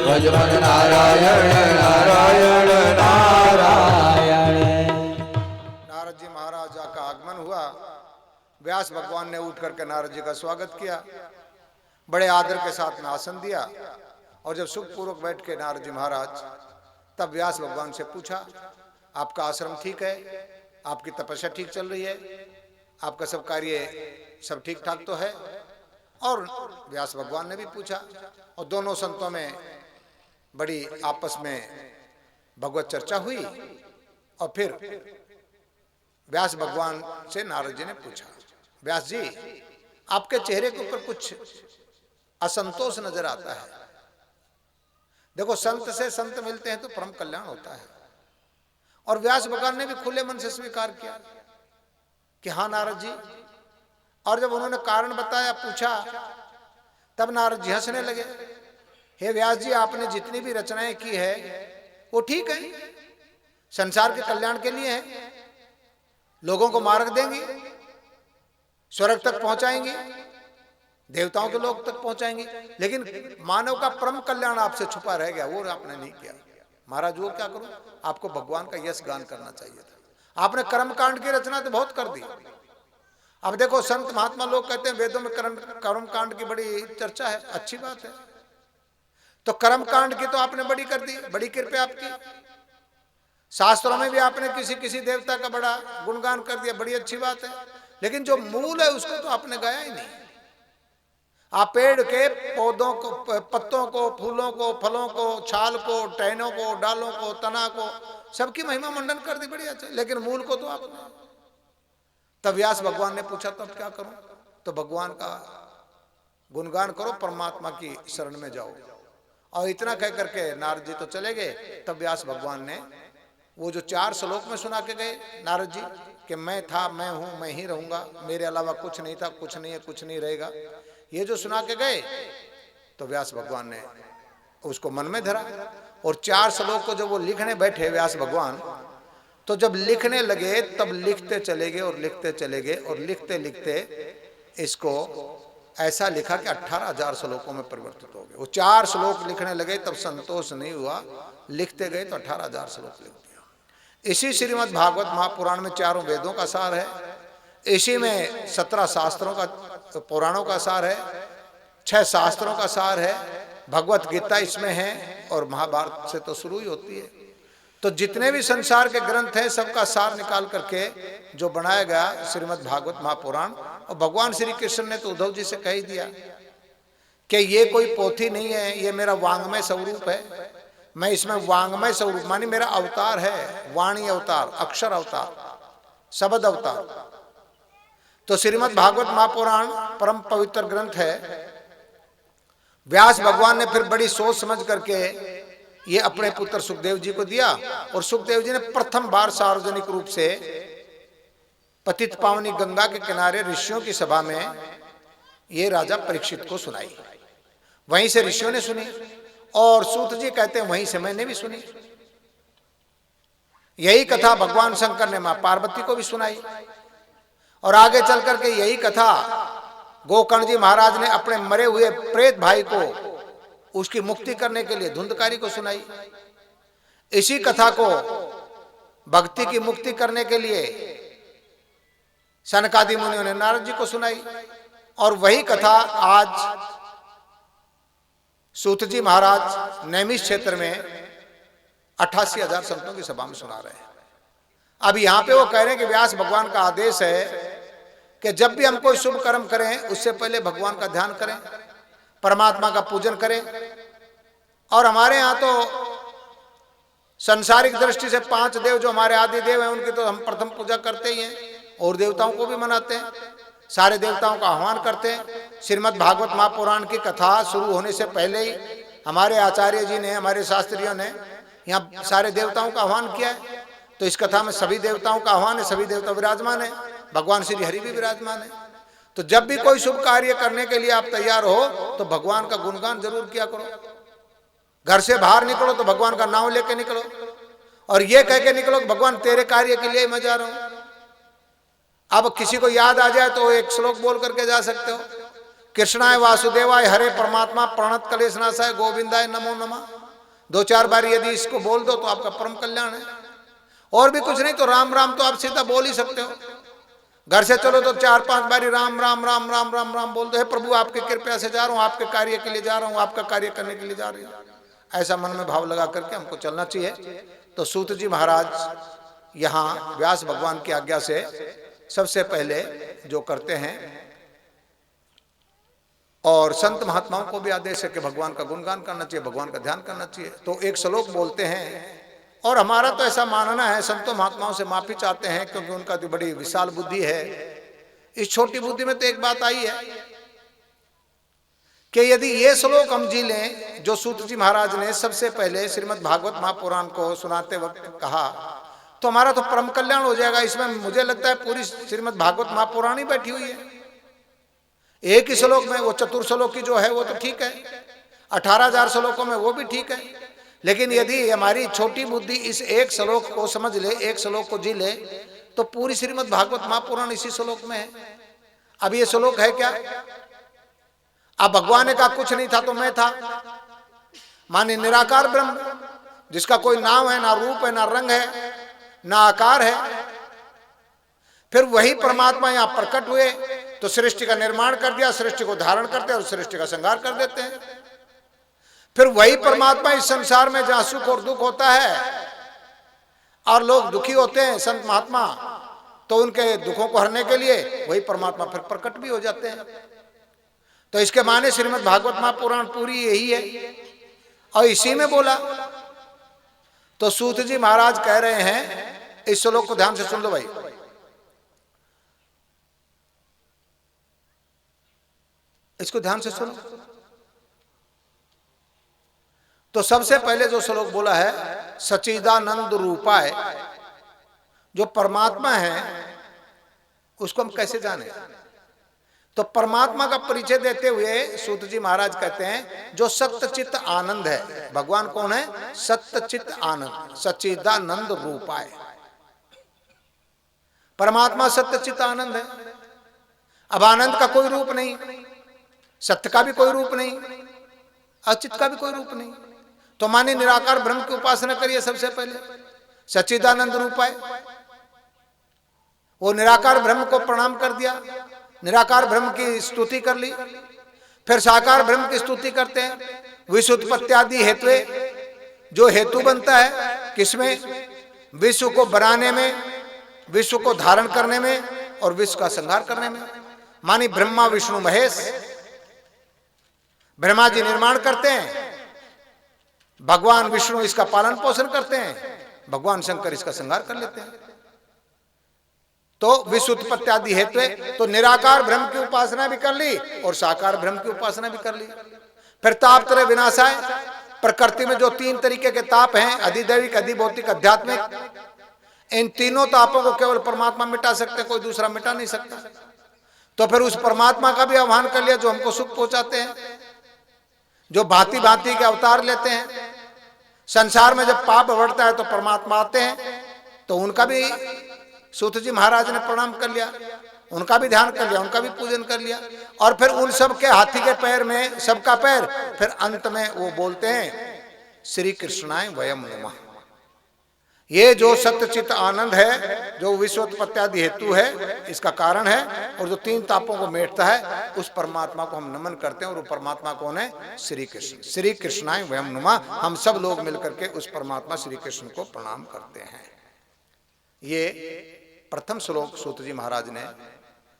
Speaker 2: भजमन नारायण नारायण नारायण।
Speaker 4: नारद जी महाराज का आगमन हुआ। व्यास भगवान ने उठ करके नारद जी का स्वागत किया, बड़े आदर के साथ में आसन दिया, और जब सुखपूर्वक बैठ के नारद जी महाराज तब व्यास भगवान से पूछा, आपका आश्रम ठीक है, आपकी तपस्या ठीक चल रही है, आपका सब कार्य सब ठीक ठाक तो है? और व्यास भगवान ने भी पूछा, और दोनों संतों में बड़ी आपस में भगवत चर्चा हुई और फिर व्यास भगवान से नारद जी ने पूछा, व्यास जी आपके चेहरे के ऊपर कुछ असंतोष नजर आता है। देखो संत से संत मिलते हैं तो परम कल्याण होता है। और व्यास भगवान ने भी खुले मन से स्वीकार किया कि हाँ नारद जी। और जब उन्होंने कारण बताया, पूछा, तब नारद जी हंसने लगे। हे व्यास जी, आपने जितनी भी रचनाएं की है वो ठीक है, संसार के कल्याण के लिए है, लोगों को मार्ग देंगी, स्वर्ग तक पहुंचाएंगी, देवताओं के लोग तक पहुंचाएंगे, लेकिन मानव का परम कल्याण आपसे छुपा रह गया, वो आपने नहीं किया। महाराज वो क्या करूं, आपको भगवान का यश गान करना चाहिए था। आपने कर्म कांड की रचना तो बहुत कर दी। अब देखो संत महात्मा लोग कहते हैं वेदों में कर्म कांड की बड़ी चर्चा है, अच्छी बात है। तो कर्म कांड की तो आपने बड़ी कर दी, बड़ी कृपा आपकी। शास्त्रों में भी आपने किसी किसी देवता का बड़ा गुणगान कर दिया, बड़ी अच्छी बात है। लेकिन जो मूल है उसको तो आपने गाया ही नहीं। आप पेड़ के पौधों को, पत्तों को, फूलों को, फलों को, छाल को, टहनों को, डालों को, तना को, सबकी महिमा मंडन कर दी, बड़ी अच्छा, लेकिन मूल को तो आपने। तब व्यास भगवान ने पूछा तब क्या करूं? तो भगवान का गुणगान करो, परमात्मा की शरण में जाओ। और इतना कह करके नारद जी तो चले गए। तब व्यास भगवान ने वो जो 4 श्लोक में सुना के गए नारद जी कि मैं था, मैं हूं, मैं ही रहूंगा, मेरे अलावा कुछ नहीं था, कुछ नहीं है, कुछ नहीं रहेगा, ये जो सुना के गए, तो व्यास भगवान ने उसको मन में धरा। और 4 श्लोक को जब वो लिखने बैठे व्यास भगवान, तो जब लिखने लगे तब लिखते चले गए और लिखते चले गए और लिखते लिखते इसको ऐसा लिखा कि 18,000 श्लोकों में परिवर्तित हो गए। वो 4 श्लोक लिखने लगे तब संतोष नहीं हुआ, लिखते गए तो 18,000 श्लोक लिख दिया। इसी श्रीमद् भागवत महापुराण में 4 वेदों का सार है, इसी में 17 शास्त्रों का, पुराणों का सार है, 6 शास्त्रों का सार है, भगवत गीता इसमें है और महाभारत से तो शुरू ही होती है। तो जितने भी संसार के ग्रंथ हैं सबका सार निकाल करके जो बनाया गया श्रीमद् भागवत महापुराण। और भगवान श्री कृष्ण ने तो उद्धव जी से कह ही दिया कि ये कोई पोथी नहीं है, ये मेरा वांग्मय स्वरूप है, मैं इसमें वांग्मय स्वरूप मानी मेरा अवतार है, वाणी अवतार, अक्षर अवतार, शब्द अवतार। तो श्रीमद् भागवत महापुराण परम पवित्र ग्रंथ है। व्यास भगवान ने फिर बड़ी सोच समझ करके ये अपने पुत्र सुखदेव जी को दिया। और सुखदेव जी ने प्रथम बार सार्वजनिक रूप से पतित पावनी गंगा के किनारे ऋषियों की सभा में ये राजा परीक्षित को सुनाई। वहीं से ऋषियों ने सुनी और सूत जी कहते हैं वहीं से मैंने भी सुनी। यही कथा भगवान शंकर ने मां पार्वती को भी सुनाई। और आगे चल करके यही कथा गोकर्ण जी महाराज ने अपने मरे हुए प्रेत भाई को उसकी मुक्ति करने के लिए धुंधकारी को सुनाई। इसी कथा को भक्ति की मुक्ति करने के लिए सनकादि मुनियों ने नारद जी को सुनाई। और वही कथा आज सूत जी महाराज नैमिष क्षेत्र में 88,000 संतों की सभा में सुना रहे हैं। अब यहां पे वो कह रहे हैं कि व्यास भगवान का आदेश है कि जब भी हम कोई शुभ कर्म करें उससे पहले भगवान का ध्यान करें, परमात्मा का पूजन करें। और हमारे यहाँ तो सांसारिक दृष्टि से 5 देव जो हमारे आदि देव हैं उनकी तो हम प्रथम पूजा करते ही हैं, और देवताओं को भी मनाते हैं, सारे देवताओं का आह्वान करते हैं। श्रीमद् भागवत महापुराण की कथा शुरू होने से पहले ही हमारे आचार्य जी ने, हमारे शास्त्रियों ने यहाँ सारे देवताओं का आह्वान किया है। तो इस कथा में सभी देवताओं का आह्वान है, सभी देवता विराजमान है, भगवान श्री हरि भी विराजमान है। तो जब भी कोई शुभ कार्य करने के लिए आप तैयार हो तो भगवान का गुणगान जरूर किया करो। घर से बाहर निकलो तो भगवान का नाम लेके निकलो, और ये कह के निकलो कि भगवान तेरे कार्य के लिए मैं जा रहा हूं। अब किसी को याद आ जाए तो एक श्लोक बोल करके जा सकते हो, कृष्णाय वासुदेवाय हरे परमात्मा प्रणत कलेश नाशाय गोविंदाय नमो नमः। 2-4 बार यदि इसको बोल दो तो आपका परम कल्याण है। और भी कुछ नहीं तो राम राम तो आप सीधा बोल ही सकते हो। घर से चलो तो 4-5 बारी राम राम राम राम राम राम बोल दो, हे प्रभु आपकी कृपा से जा रहा हूँ, आपके कार्य के लिए जा रहा हूँ, आपका कार्य करने के लिए जा रही हूँ। ऐसा मन में भाव लगा करके हमको चलना चाहिए। तो सूत जी महाराज यहाँ व्यास भगवान की आज्ञा से सबसे पहले जो करते हैं, और संत महात्माओं को भी आदेश है कि भगवान का गुणगान करना चाहिए, भगवान का ध्यान करना चाहिए। तो एक श्लोक बोलते हैं और हमारा तो ऐसा मानना है, संतों महात्माओं से माफी चाहते हैं क्योंकि उनका तो बड़ी विशाल बुद्धि है। इस छोटी बुद्धि में तो एक बात आई है कि यदि ये श्लोक हम जी लें जो सूत जी महाराज ने सबसे पहले श्रीमद् भागवत महापुराण को सुनाते वक्त कहा, तो हमारा तो परम कल्याण हो जाएगा। इसमें मुझे लगता है पूरी श्रीमद् भागवत महापुराण ही बैठी हुई है एक ही श्लोक में। वो चतुर्श्लोक की जो है वो तो ठीक है, 18,000 श्लोकों में वो भी ठीक है, लेकिन यदि हमारी छोटी बुद्धि इस एक श्लोक को समझ ले, एक श्लोक को जी ले, तो पूरी श्रीमद् भागवत महापुराण इसी श्लोक में है। अब ये श्लोक है क्या? अब भगवान ने कहा कुछ नहीं था तो मैं था, माने निराकार ब्रह्म जिसका कोई नाम है, ना रूप है, ना रंग है, ना आकार है। फिर वही परमात्मा यहां प्रकट हुए तो सृष्टि का निर्माण कर दिया, सृष्टि को धारण करते हैं और सृष्टि का संहार कर देते हैं। फिर वही परमात्मा इस संसार में जहां सुख और दुख होता है और लोग दुखी होते हैं संत महात्मा, तो उनके दुखों को हरने के लिए वही परमात्मा फिर प्रकट भी हो जाते हैं। तो इसके माने श्रीमद् भागवत महापुराण पूरी यही है और इसी में बोला। तो सूत जी महाराज कह रहे हैं, इस श्लोक को ध्यान से सुन लो भाई, इसको ध्यान से सुनो। तो सबसे पहले जो श्लोक बोला है, सच्चिदानंद रूपाय, जो परमात्मा है उसको हम कैसे जाने? तो परमात्मा का परिचय देते हुए सूत जी महाराज कहते हैं जो सत्यचित आनंद है। भगवान कौन है? सत्यचित आनंद, सच्चिदानंद रूपाय। परमात्मा सत्यचित आनंद है। अब आनंद का कोई रूप नहीं, सत्य का भी कोई रूप नहीं, अचित का भी कोई रूप नहीं। तो माने निराकार ब्रह्म की उपासना करिए सबसे पहले, सच्चिदानंद रूपाय। वो निराकार ब्रह्म को प्रणाम कर दिया, निराकार ब्रह्म की स्तुति कर ली। फिर साकार ब्रह्म की स्तुति करते हैं, विश्वोत्पत्त्यादि हेतुए, जो हेतु बनता है किसमें? विश्व को बनाने में, विश्व को धारण करने में और विश्व का संहार करने में। मानी ब्रह्मा विष्णु महेश, ब्रह्मा जी निर्माण करते हैं, भगवान विष्णु इसका पालन पोषण करते हैं, भगवान शंकर इसका संहार कर लेते हैं। तो विश्व उत्पत्ति आदि हेतु है। तो निराकार ब्रह्म की उपासना भी कर ली और साकार ब्रह्म की उपासना भी कर ली। फिर ताप त्रय विनाशाय, प्रकृति में जो 3 तरीके के ताप हैं, अधिदैविक, अधिभौतिक, आध्यात्मिक, इन तीनों तापों को केवल परमात्मा मिटा सकते, कोई दूसरा मिटा नहीं सकता। तो फिर उस परमात्मा का भी आह्वान कर लिया जो हमको सुख पहुंचाते हैं, जो भांति भांति के अवतार लेते हैं। संसार में जब पाप बढ़ता है तो परमात्मा आते हैं, तो उनका भी सूत जी महाराज ने प्रणाम कर लिया, उनका भी ध्यान कर लिया, उनका भी पूजन कर लिया। और फिर उन सब के हाथी के पैर में सबका पैर, फिर अंत में वो बोलते हैं श्री कृष्णाय वयम नमः। ये जो सत्यचित आनंद है, जो विश्वोत्पत्त्यादि हेतु है, इसका कारण है, और जो 3 तापों को मेटता है, उस परमात्मा को हम नमन करते हैं। और वो परमात्मा कौन है? श्री कृष्ण। श्री कृष्णाय वयम नमः। हम सब लोग मिलकर के उस परमात्मा श्री कृष्ण को प्रणाम करते हैं। ये प्रथम श्लोक सूत जी महाराज ने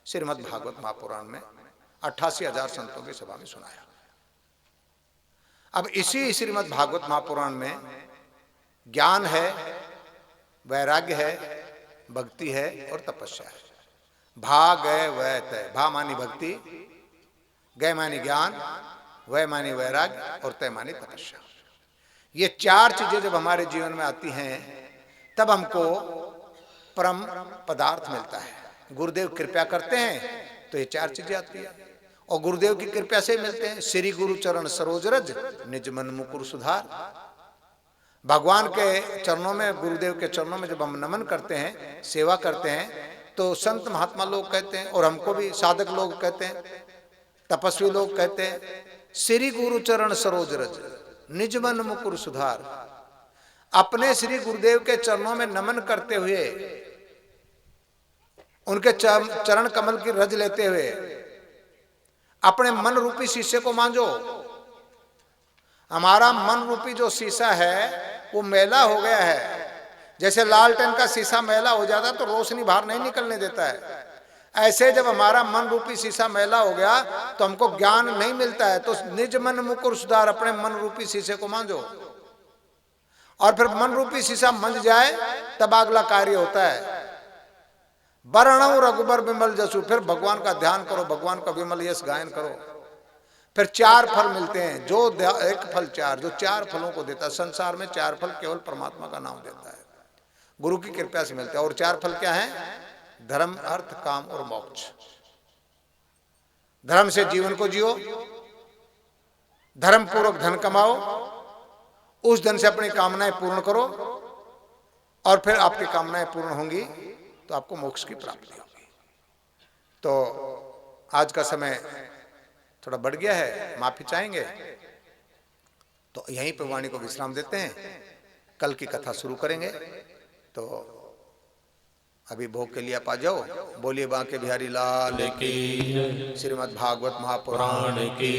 Speaker 4: श्रीमद् भागवत महापुराण में 88,000 संतों की सभा में सुनाया। अब इसी श्रीमद् भागवत महापुराण में ज्ञान है, वैराग्य है, भक्ति है और तपस्या है। भा गय वै तय। भा मानी भक्ति, गय मानी ज्ञान, वै मानी वैराग्य और तय मानी तपस्या। ये 4 चीजें जब हमारे जीवन में आती हैं तब हमको परम पदार्थ मिलता है। गुरुदेव कृपया करते हैं तो ये 4 चीजें आती है, और गुरुदेव की कृपया से मिलते हैं। श्री गुरु चरण सरोज रज, निज मन मुकुर सुधार। भगवान के चरणों में, गुरुदेव के चरणों में जब हम नमन करते हैं, सेवा करते हैं, तो संत महात्मा लोग कहते हैं, और हमको भी साधक लोग कहते हैं, तपस्वी लोग कहते हैं, श्री गुरु चरण सरोज रज, निज मन मुकुर सुधार। अपने श्री गुरुदेव के चरणों में नमन करते हुए, उनके चरण कमल की रज लेते हुए अपने मन रूपी शीशे को मांझो। हमारा मन रूपी जो शीशा है वो मैला हो गया है। जैसे लालटेन का शीशा मैला हो जाता तो रोशनी बाहर नहीं निकलने देता है, ऐसे जब हमारा मन रूपी शीशा मैला हो गया तो हमको ज्ञान नहीं मिलता है। तो निज मन मुकुर सुधार, अपने मन रूपी शीशे को मांझो और फिर मन रूपी शीशा मंज जाए तब अगला कार्य होता है। वर्णव रघुबर विमल जसु, फिर भगवान का ध्यान करो, भगवान का विमल यश गायन करो। फिर 4 फल मिलते हैं, जो एक फल 4, जो 4 फलों को देता है। संसार में 4 फल केवल परमात्मा का नाम देता है, गुरु की कृपा से मिलता है। और 4 फल क्या है? धर्म, अर्थ, काम और मोक्ष। धर्म से जीवन को जियो, धर्म पूर्वक धन कमाओ, उस धन से अपनी कामनाएं पूर्ण करो, और फिर आपकी कामनाएं पूर्ण होंगी तो आपको मोक्ष की प्राप्ति होगी। तो आज का समय थोड़ा बढ़ गया है, माफी चाहेंगे, तो यहीं पे वाणी को विश्राम देते हैं। कल की कथा शुरू करेंगे। तो अभी भोग के लिए आप आ जाओ। बोलिए बांके बिहारी लाल
Speaker 3: की
Speaker 4: श्रीमद् भागवत महापुराण
Speaker 3: की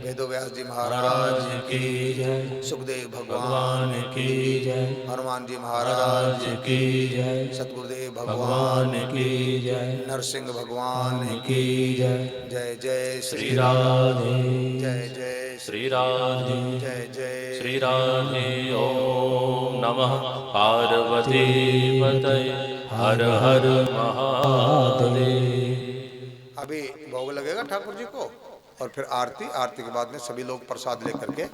Speaker 4: वेदव्यास जी महाराज
Speaker 3: की जय,
Speaker 4: सुखदेव भगवान
Speaker 3: की जय,
Speaker 4: हनुमान जी महाराज
Speaker 3: की जय,
Speaker 4: सतगुरुदेव भगवान
Speaker 3: की जय,
Speaker 4: नरसिंह भगवान
Speaker 3: की जय।
Speaker 4: जय जय
Speaker 3: श्री राधे,
Speaker 4: जय जय
Speaker 3: श्री राधे,
Speaker 4: जय जय
Speaker 3: श्री राधे। ओम नमः पार्वती पतये हर हर महादेव।
Speaker 4: अभी भोग लगेगा ठाकुर जी को, और फिर आरती। आरती के बाद में सभी लोग प्रसाद लेकर के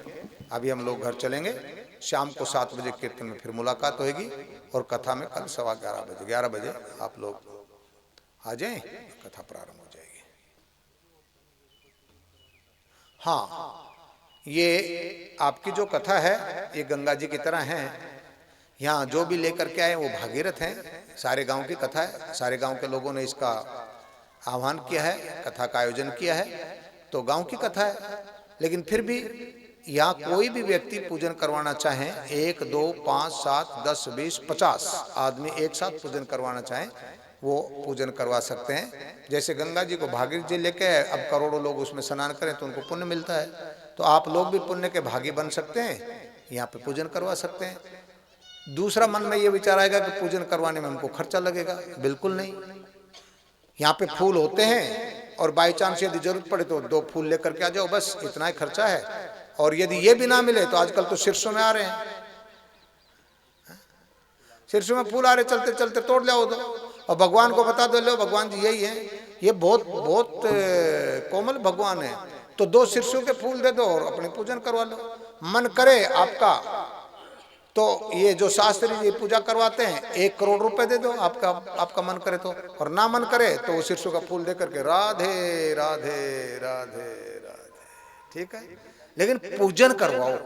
Speaker 4: अभी हम लोग घर चलेंगे। शाम को 7 बजे कीर्तन में फिर मुलाकात होगी, और कथा में कल 11:15 बजे आप लोग आ जाएं, कथा प्रारंभ हो जाएगी। हाँ, ये आपकी जो कथा है ये गंगा जी की तरह है। यहाँ जो भी लेकर के आए वो भागीरथ हैं। सारे गांव की कथा है, सारे गांव के लोगों ने इसका आह्वान किया है, कथा का आयोजन किया है, तो गांव की कथा है। लेकिन फिर भी यहाँ कोई भी व्यक्ति पूजन करवाना चाहे, 1, 2, 5, 7, 10, 20, 50 आदमी एक साथ पूजन करवाना चाहें, वो पूजन करवा सकते हैं। जैसे गंगा जी को भागीरथ जी लेके अब करोड़ों लोग उसमें स्नान करें तो उनको पुण्य मिलता है, तो आप लोग भी पुण्य के भागी बन सकते हैं, यहाँ पे पूजन करवा सकते हैं। दूसरा मन में ये विचार आएगा कि पूजन करवाने में हमको खर्चा लगेगा, बिल्कुल नहीं। यहाँ पे फूल होते हैं, और बाई चांस यदि जरूरत पड़े तो 2 फूल लेकर के आ जाओ, बस इतना ही खर्चा है। और यदि ये भी ना मिले तो आजकल तो शीर्षों में आ रहे हैं, शीर्षों में फूल आ रहे, चलते चलते तोड़ लाओ दो, और भगवान को बता दो, लो भगवान जी यही है, ये बहुत बहुत कोमल भगवान है, तो 2 शीर्षों के फूल दे दो और अपनी पूजन करवा लो। मन करे आपका तो ये जो शास्त्री जी पूजा करवाते हैं 1 करोड़ रुपए दे दो, आपका मन करे तो, और ना मन करे तो वो शीर्षों का फूल दे करके राधे राधे राधे राधे, ठीक है। लेकिन पूजन करवाओ,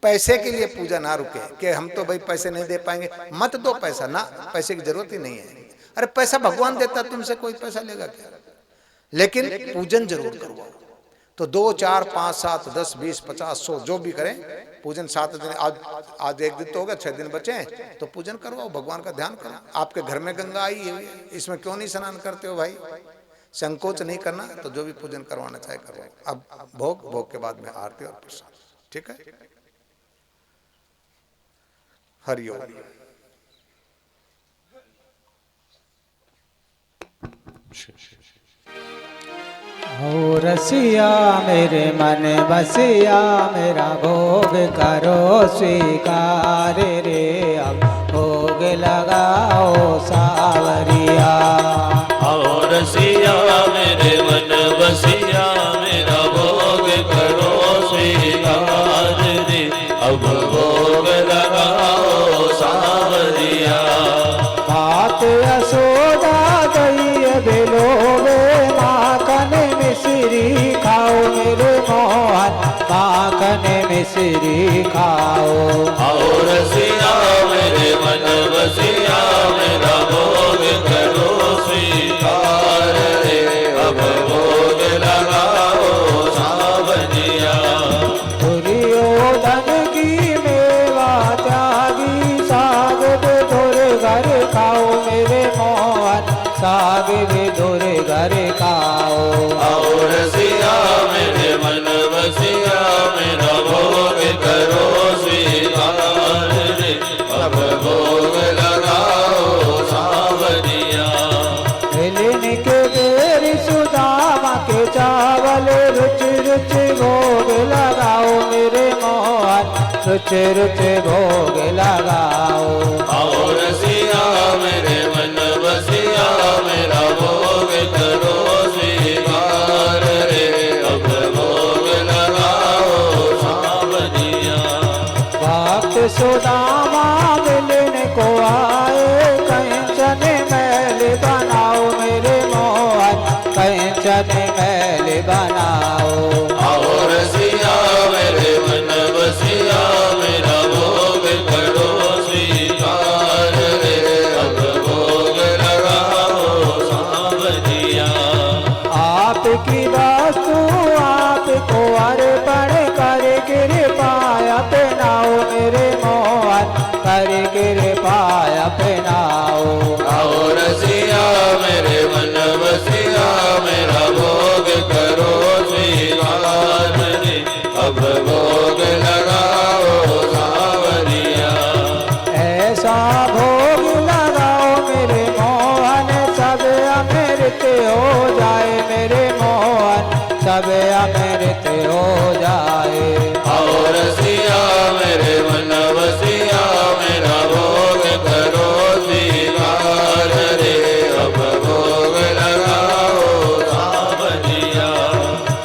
Speaker 4: पैसे के लिए पूजा ना रुके कि हम तो भाई पैसे नहीं दे पाएंगे, मत दो पैसा ना, पैसे की जरूरत ही नहीं है। अरे पैसा भगवान देता, तुमसे कोई पैसा लेगा क्या? लेकिन पूजन जरूर करवाओ। तो 2, 4, 5, 7, 10, 20, 50, 100 जो भी करें पूजन। 7 दिन, आज 1 दिन तो हो गया, 6 दिन बचे हैं, तो पूजन करवाओ, भगवान का ध्यान करो। आपके घर में गंगा आई है, इसमें क्यों नहीं स्नान करते हो भाई? संकोच नहीं करना, तो जो भी पूजन करवाना चाहे करवाओ। अब भोग के बाद में आरती और प्रसाद, ठीक है। हरिओम।
Speaker 2: हो रसिया मेरे मन बसिया, मेरा भोग करो स्वीकार रे। अब भोग लगाओ सावरिया।
Speaker 3: हो रसिया मेरे मन बसिया, मेरा भोग करो स्वीकार रे। अब भोग लगाओ सावरिया।
Speaker 2: भात यशोदा दही बिलोवे, माखन मिश्री खाओ मेरे मोहन, माखन मिश्री खाओ।
Speaker 3: हो रसिया मेरे मन बसिया, मेरा भोग करो स्वीकार रे। अब भोग लगाओ सावरिया।
Speaker 2: दुर्योधन की मेवा त्यागी, साग बेधुर घर खाओ मेरे मोहन, साग बेधुर घर खाओ।
Speaker 3: और रसिया मेरे मन बसिया, मेरा भोग करो स्वीकार रे। अब भोग लगाओ सावरिया।
Speaker 2: रुचि रुचि भोग लगाओ।
Speaker 3: आओ रसिया मेरे मन बसिया मेरा भोग करो स्वीकार रे अब भोग लगाओ सावरिया।
Speaker 2: भक्त सुदामा मिलने को आए कंचन मैल बनाओ मेरे मोहन कंचन मैल बनाओ।
Speaker 3: आओ रसिया मेरे मन बसिया मेरा भोग करो स्वीकार रे अब भोग लगाओ सावरिया।
Speaker 2: आपकी वस्तु आपको अर्पण कर कृपा अपनाओ मेरे मोहन कर कृपा अपनाओ।
Speaker 3: आओ रसिया मेरे मन बसिया मेरा भोग करो स्वीकार रे अब भोग लगाओ सावरिया।
Speaker 2: ऐसा भोग लगाओ मेरे मोहन सब अमृत हो जाए मेरे मोहन सब अमृत हो जाए।
Speaker 3: आओ रसिया मेरे मन बसिया मेरा भोग करो स्वीकार रे अब भोग लगाओ सावरिया।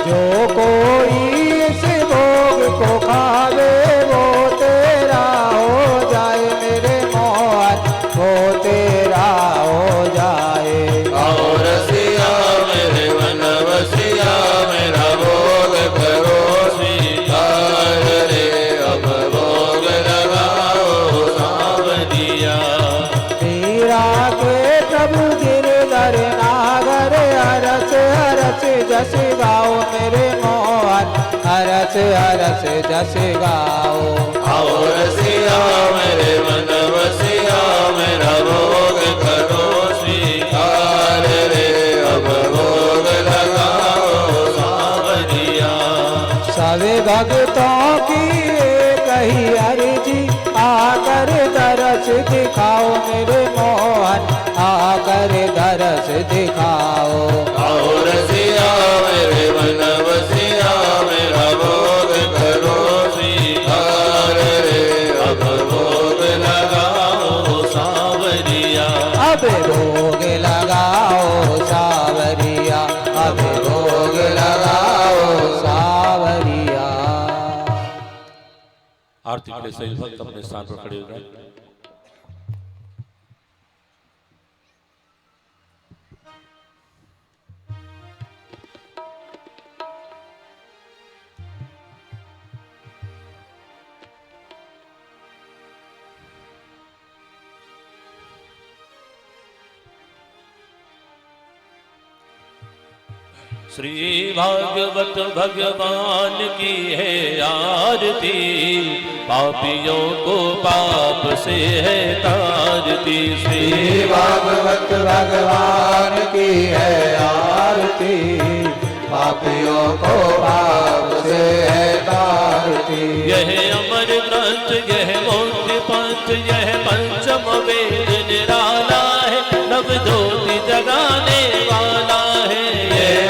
Speaker 2: जो कोई इस भोग को खावे वो तेरा हो जाए मेरे मोहन वो तेरा हो जाए।
Speaker 3: आओ रसिया मेरे मन बसिया मेरा भोग करो स्वीकार रे अब भोग लगाओ सावरिया।
Speaker 2: मीरा के प्रभु गिरधर नागर हरस हरस जस गाओ मेरे मोहन हरस हरस जस गाओ।
Speaker 3: आओ रसिया मेरे मन बसिया मेरा भोग करो स्वीकार रे अब भोग लगाओ सावरिया।
Speaker 2: सभी भक्तों की कही अर्जी आकर दरस दिखाओ मेरे मोहन आकर दरस दिखाओ।
Speaker 3: आओ रसिया मेरे मन बसिया मेरा भोग करो स्वीकार रे अब भोग लगाओ सावरिया।
Speaker 2: अब भोग लगाओ सावरिया अब भोग लगाओ सावरिया।
Speaker 1: आरती के लिए सभी भक्त अपने स्थान पर खड़े हो जाए।
Speaker 3: श्री भागवत भगवान की है आरती पापियों को पाप से है तारती।
Speaker 2: श्री भागवत भगवान की है आरती पापियों को पाप से है तारती।
Speaker 3: यह अमर ग्रंथ यह मोक्ष पंथ यह पंचम वेद निराला है नव ज्योति जगाने वाला है।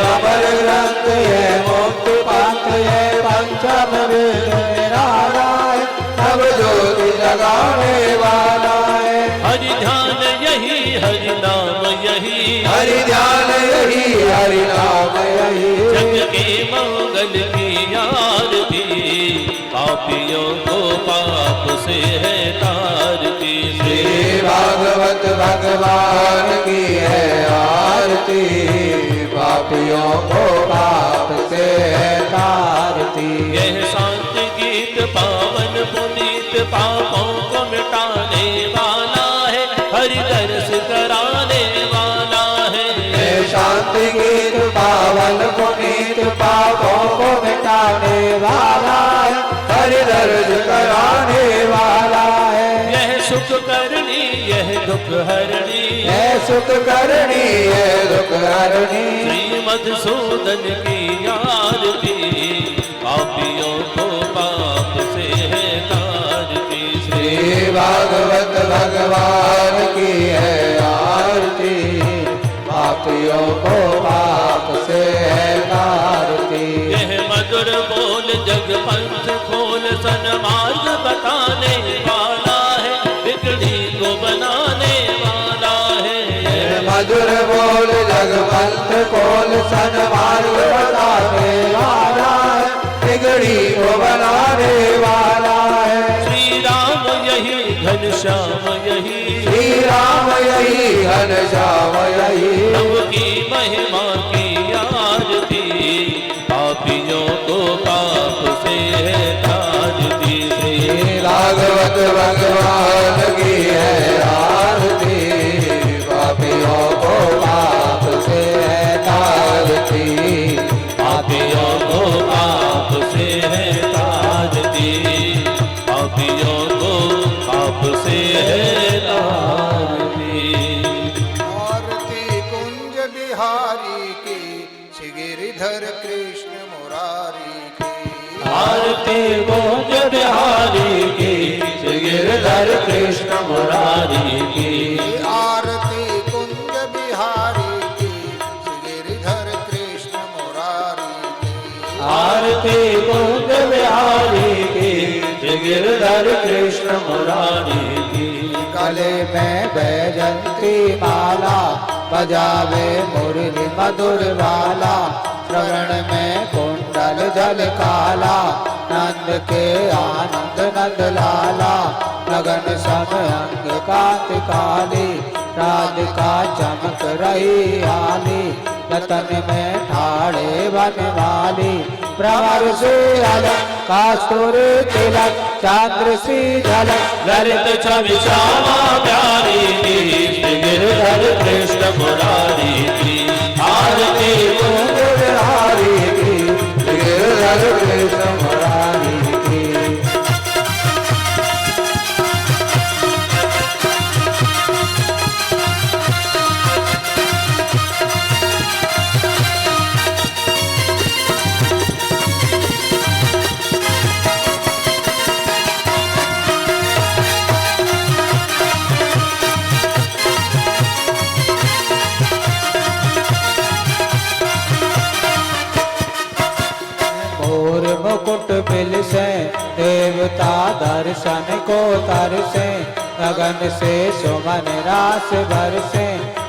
Speaker 2: अमर ग्रंथ ये मुक्ति पंथ ये पंचम वेद निराला है नव ज्योति जगाने वाला है।
Speaker 3: हरि ध्यान यही हरि नाम यही
Speaker 2: हरि ध्यान यही हरि नाम यही
Speaker 3: जग के मंगल की आरती पापियों को पाप से है तारती।
Speaker 2: श्री भागवत भगवान की है आरती पापियों को पाप से है तारती।
Speaker 3: यह शांत गीत पावन पुनीत पापों को मिटाने वाला है हरि दर्श कराने वाला है।
Speaker 2: यह शांति गीत पावन पुनीत पापों को मिटाने वाला है हरि दर्श कराने वाला है।
Speaker 3: यह सुख करनी यह दुख हरणी
Speaker 2: यह सुख करनी यह दुख हरणी
Speaker 3: श्री मधुसूदन की आरती पापियों को पाप से है तारती।
Speaker 2: श्री भागवत भगवान की है आरती पापियों को पाप से है तारती।
Speaker 3: यह मधुर बोल जग पंथ खोल सन्मार्ग
Speaker 2: कोल सन मार्ग बताने वाला है, बिगड़ी को बनाने वाला है।
Speaker 3: श्री राम यही घनश्याम यही,
Speaker 2: श्री राम यही घनश्याम यही,
Speaker 3: सबकी महिमा की आरती, पापियों को पाप से है तारती।
Speaker 2: श्री भागवत भगवान की है आरती, पापियों को पाप से है तारती,
Speaker 3: पापियों को पाप से है तारती, पापियों को पाप से है तारती।
Speaker 4: आरती कुंज बिहारी की, श्री गिरिधर कृष्ण मुरारी की।
Speaker 3: आरती कुंज बिहारी की, श्री गिरधर कृष्ण मुरारी की।
Speaker 4: आरती कुंज बिहारी की, श्री गिरिधर कृष्ण मुरारी की।
Speaker 3: आरती कुंज बिहारी की, श्री गिरधर कृष्ण मुरारी की।
Speaker 2: गले में बैजंती माला, बजावे मुरली मधुर वाला, श्रवण में कुंडल जल काला, नंद के आनंद नंद लाला, लगन सम अंग कांत काली, राधिका चमक रही आली, रतन में ठाड़े बन वाली, भ्रमर से अलग कास्तूरी तिलक, चांद्र सी झलक,
Speaker 3: ललित छवि श्यामा प्यारी की, श्री गिरधर कृष्ण मुरारी की। आरती
Speaker 2: कुंज बिहारी की, श्री गिरधर कृष्ण मुरारी की। मोर मुकुट बिल से देवता दर्शन को तरसे, गगन से सुमन रास बरसे,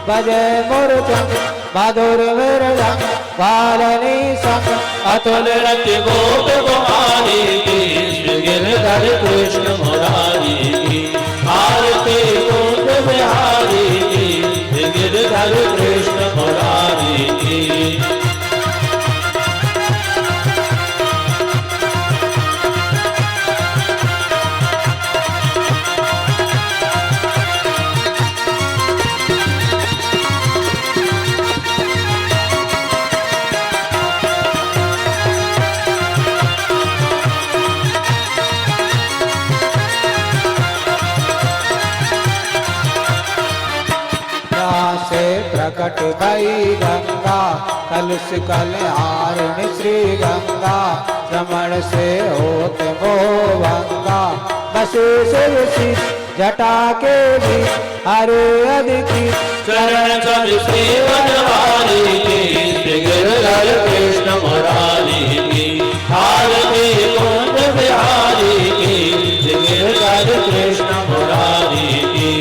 Speaker 2: बजे मुरचंद मधुर मृदंग, वालनी संग
Speaker 3: अतुल रति गोप कुमारी की, श्री गिरधर कृष्ण मुरारी की। आरती कुंज बिहारी की, श्री गिरधर कृष्ण मुरारी की।
Speaker 2: से प्रकट भई गंगा, कलश कल्याण श्री गंगा, रमण से होत मोहभंगा, बसे से जटा के भी हरे अधिकी,
Speaker 3: चरण चरण सेवन वाली की, श्री गिरधर कृष्ण मुरारी की। आरती कुंज बिहारी की, श्री गिरधर कृष्ण मुरारी की।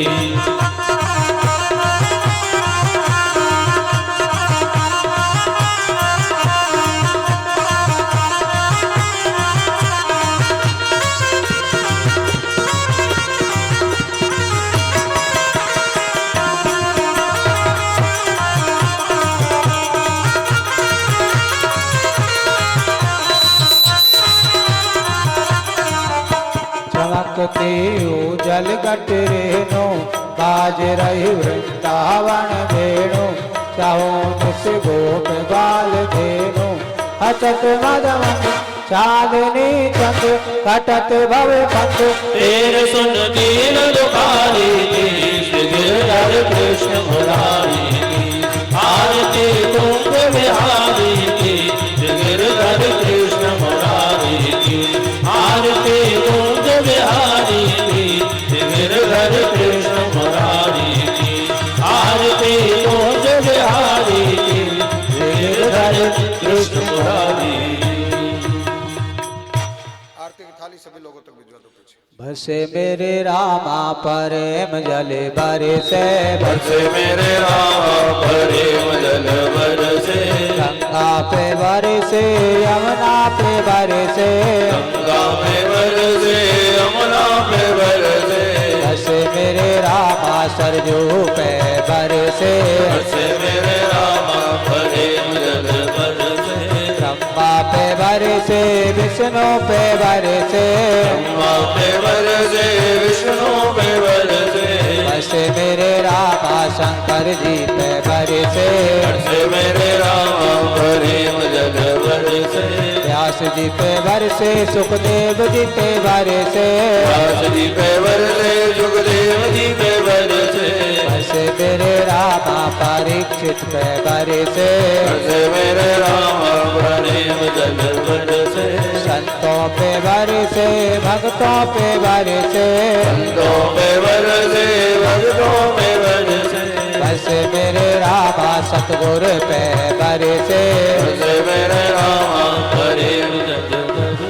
Speaker 2: चमकते उजल गट रेणु, बाज रही वृंदावन वेणु, चाहो से गोप बाल धेनु, हसत मदमत चांदनी चंद, कटत भव पंथ,
Speaker 3: तेर सुन दीन दुखारी की, श्री गिरधर कृष्ण मुरारी की। आरती कुंज बिहारी की, श्री गिरधर कृष्ण मुरारी की। आरती कुंज बिहारी की, श्री गिरधर कृष्ण मुरारी की। आरती कुंज बिहारी की, श्री गिरधर कृष्ण मुरारी की।
Speaker 4: आरती की थाली सभी लोगों तक भिजवा दो पीछे।
Speaker 2: बसे मेरे रामा प्रेम जल बरसे,
Speaker 3: बरसे मेरे रामा प्रेम जल बरसे,
Speaker 2: गंगा पे बरसे यमुना पे बरसे,
Speaker 3: गंगा पे बरसे यमुना पे बरसे,
Speaker 2: बसे मेरे रामा सरजू पे बरसे,
Speaker 3: बरसे मेरे रामा प्रेम जल बरसे,
Speaker 2: ब्रह्मा पे बरसे विष्णु पे बरसे,
Speaker 3: ब्रह्मा पे बरसे विष्णु पे बरसे,
Speaker 2: बसे मेरे रामा शंकर जी पे बरसे,
Speaker 3: बरसे मेरे रामा प्रेम जल बरसे,
Speaker 2: व्यास जी पे बरसे सुखदेव जी पे बरसे,
Speaker 3: व्यास जी पे बरसे सुखदेव जी पे बरसे,
Speaker 2: बसे मेरे रामा परीक्षित पे बरसे,
Speaker 3: बरसे मेरे रामा प्रेम जल बरसे,
Speaker 2: संतों पे बरसे भक्तों पे बरसे,
Speaker 3: संतों पे बरसे भक्तों पे बरसे,
Speaker 2: बसे मेरे रामा सतगुरु पे बरसे,
Speaker 3: बरसे मेरे रामा प्रेम जल बरसे।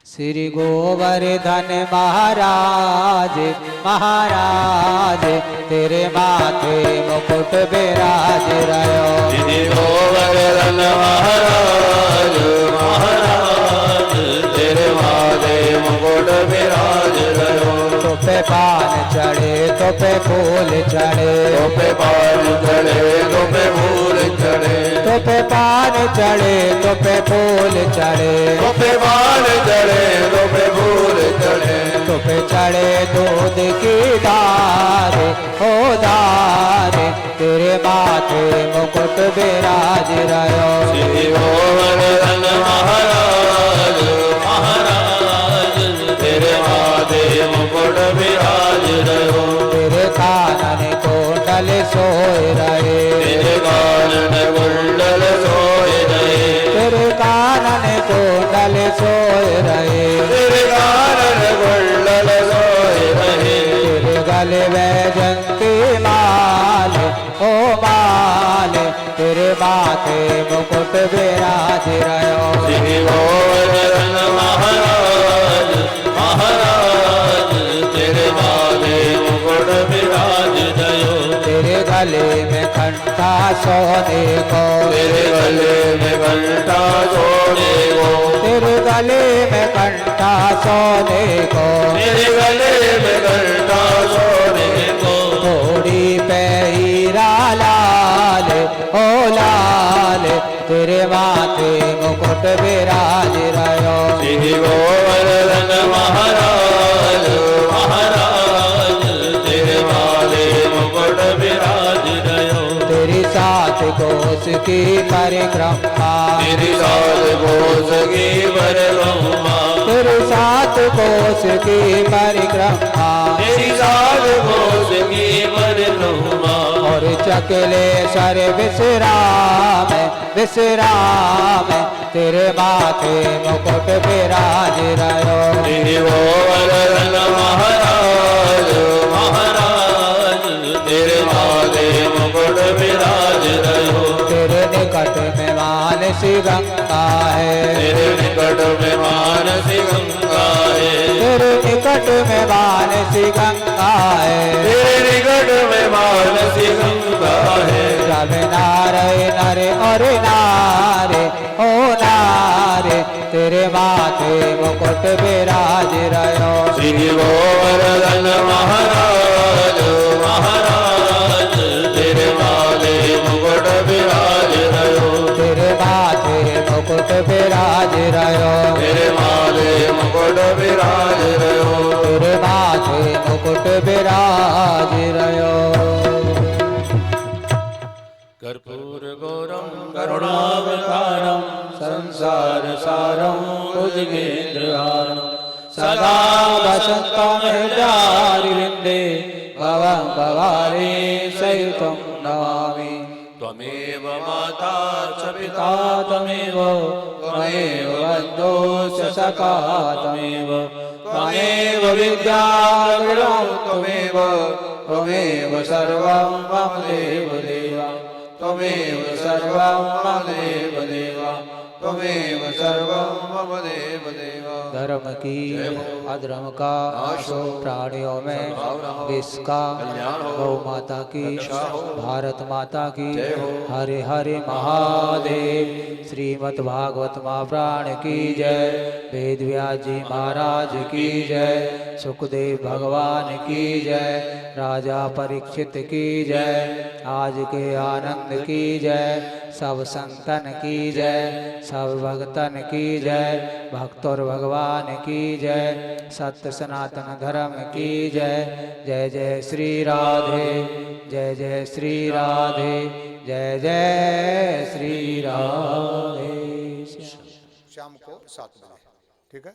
Speaker 2: श्री गोवर्धन महाराज महाराज तेरे माथे मुकुट विराज रहो,
Speaker 3: श्री गोवर्धन महाराज महाराज तेरे माथे मुकुट विराज रहो,
Speaker 2: तो पे पान चढ़े तो पे फूल चढ़े,
Speaker 3: तो पे पान चढ़े तो पे फूल चढ़े,
Speaker 2: तो पे पान चढ़े तो पे फूल चढ़े,
Speaker 3: तो पे पान चढ़े तो पे फूल चढ़े,
Speaker 2: तो पे चढ़े दूध की धार हो धार तेरे माथे मुकुट विराज रहो,
Speaker 3: श्री गोवर्धन महाराज महाराज तेरे माथे मुकुट विराज रहो,
Speaker 2: तेरे कानन कुंडल सोए रहे,
Speaker 3: तेरे कानन कुंडल सोए रहे,
Speaker 2: तेरे कानन कुंडल सोए रहे,
Speaker 3: तेरे कानन कुंडल सोए रहे,
Speaker 2: तेरे गले वैजंती माल ओ माल तेरे माथे मुकुट विराज रहो,
Speaker 3: श्री गोवर्धन महाराज महाराज तेरे माथे मुकुट विराज रहो,
Speaker 2: तेरे गले में घंटा सोने को,
Speaker 3: तेरे गले में घंटा सोने को,
Speaker 2: तेरे गले में घंटा सोने को,
Speaker 3: तेरे गले में घंटा सोने को,
Speaker 2: थोड़ी पे हीरा लाल ओ लाल तेरे माथे मुकुट विराज रहो,
Speaker 3: श्री गोवर्धन महाराज महाराज तेरे माथे मुकुट विराज रहो,
Speaker 2: तेरी सात कोस की परिक्रमा,
Speaker 3: तेरी सात कोस की परिक्रमा,
Speaker 2: तेरी सात कोस की परिक्रमा,
Speaker 3: तेरी सात कोस की परिक्रमा,
Speaker 2: और चकले सर विश्राम विश्राम तेरे माथे मुकुट विराज रहो,
Speaker 3: श्री गोवर्धन महाराज महाराज तेरे माथे मुकुट विराज रहो,
Speaker 2: तेरे निकट में मानसी गंगा है,
Speaker 3: तेरे निकट में मानसी गंगा है,
Speaker 2: तेरे निकट में मानसी गंगा है,
Speaker 3: तेरे निकट में मानसी गंगा है,
Speaker 2: सब नारे नरे और नारे ओ नारे तेरे माथे मुकुट विराज रहो,
Speaker 3: श्री गोवर्धन महाराज महाराज तेरे माथे मुकुट विराज रहो,
Speaker 2: तेरे माथे मुकुट विराज रहो,
Speaker 3: तेरे माथे मुकुट विराज रहो,
Speaker 2: तेरे माथे मुकुट विराज रहो।
Speaker 3: कर्पूर गौरम करुणावतारम संसार सारम भुजगेन्द्रहारम
Speaker 2: सदा वसन्तं हृदयारविन्दे भवं भवानी सहितं नमामि,
Speaker 3: त्वमेव माता च पिता
Speaker 2: तमेव त्वमेव बन्धो च सखा तमेव त्वमेव विद्या गुरुं त्वमेव त्वमेव सर्वं मम देव देव त्वमेव सर्वं मम देव देव त्वमेव सर्वं मम देव देव।
Speaker 6: धर्म की अधर्म का प्राणियों में विष का गौ माता की भारत माता की हरे हरे महादेव। श्रीमद् भागवत महापुराण की जय। वेद व्यास जी महाराज की जय। सुखदेव भगवान की जय। राजा परीक्षित की जय। आज के आनंद की जय। सब संतन की जय। सब भक्तन की जय। भक्त और भगवान की जय। सत्य सनातन धर्म की जय। जय जय श्री राधे। जय जय श्री राधे। जय जय श्री राधे।
Speaker 4: शाम को 7 बजे, ठीक है।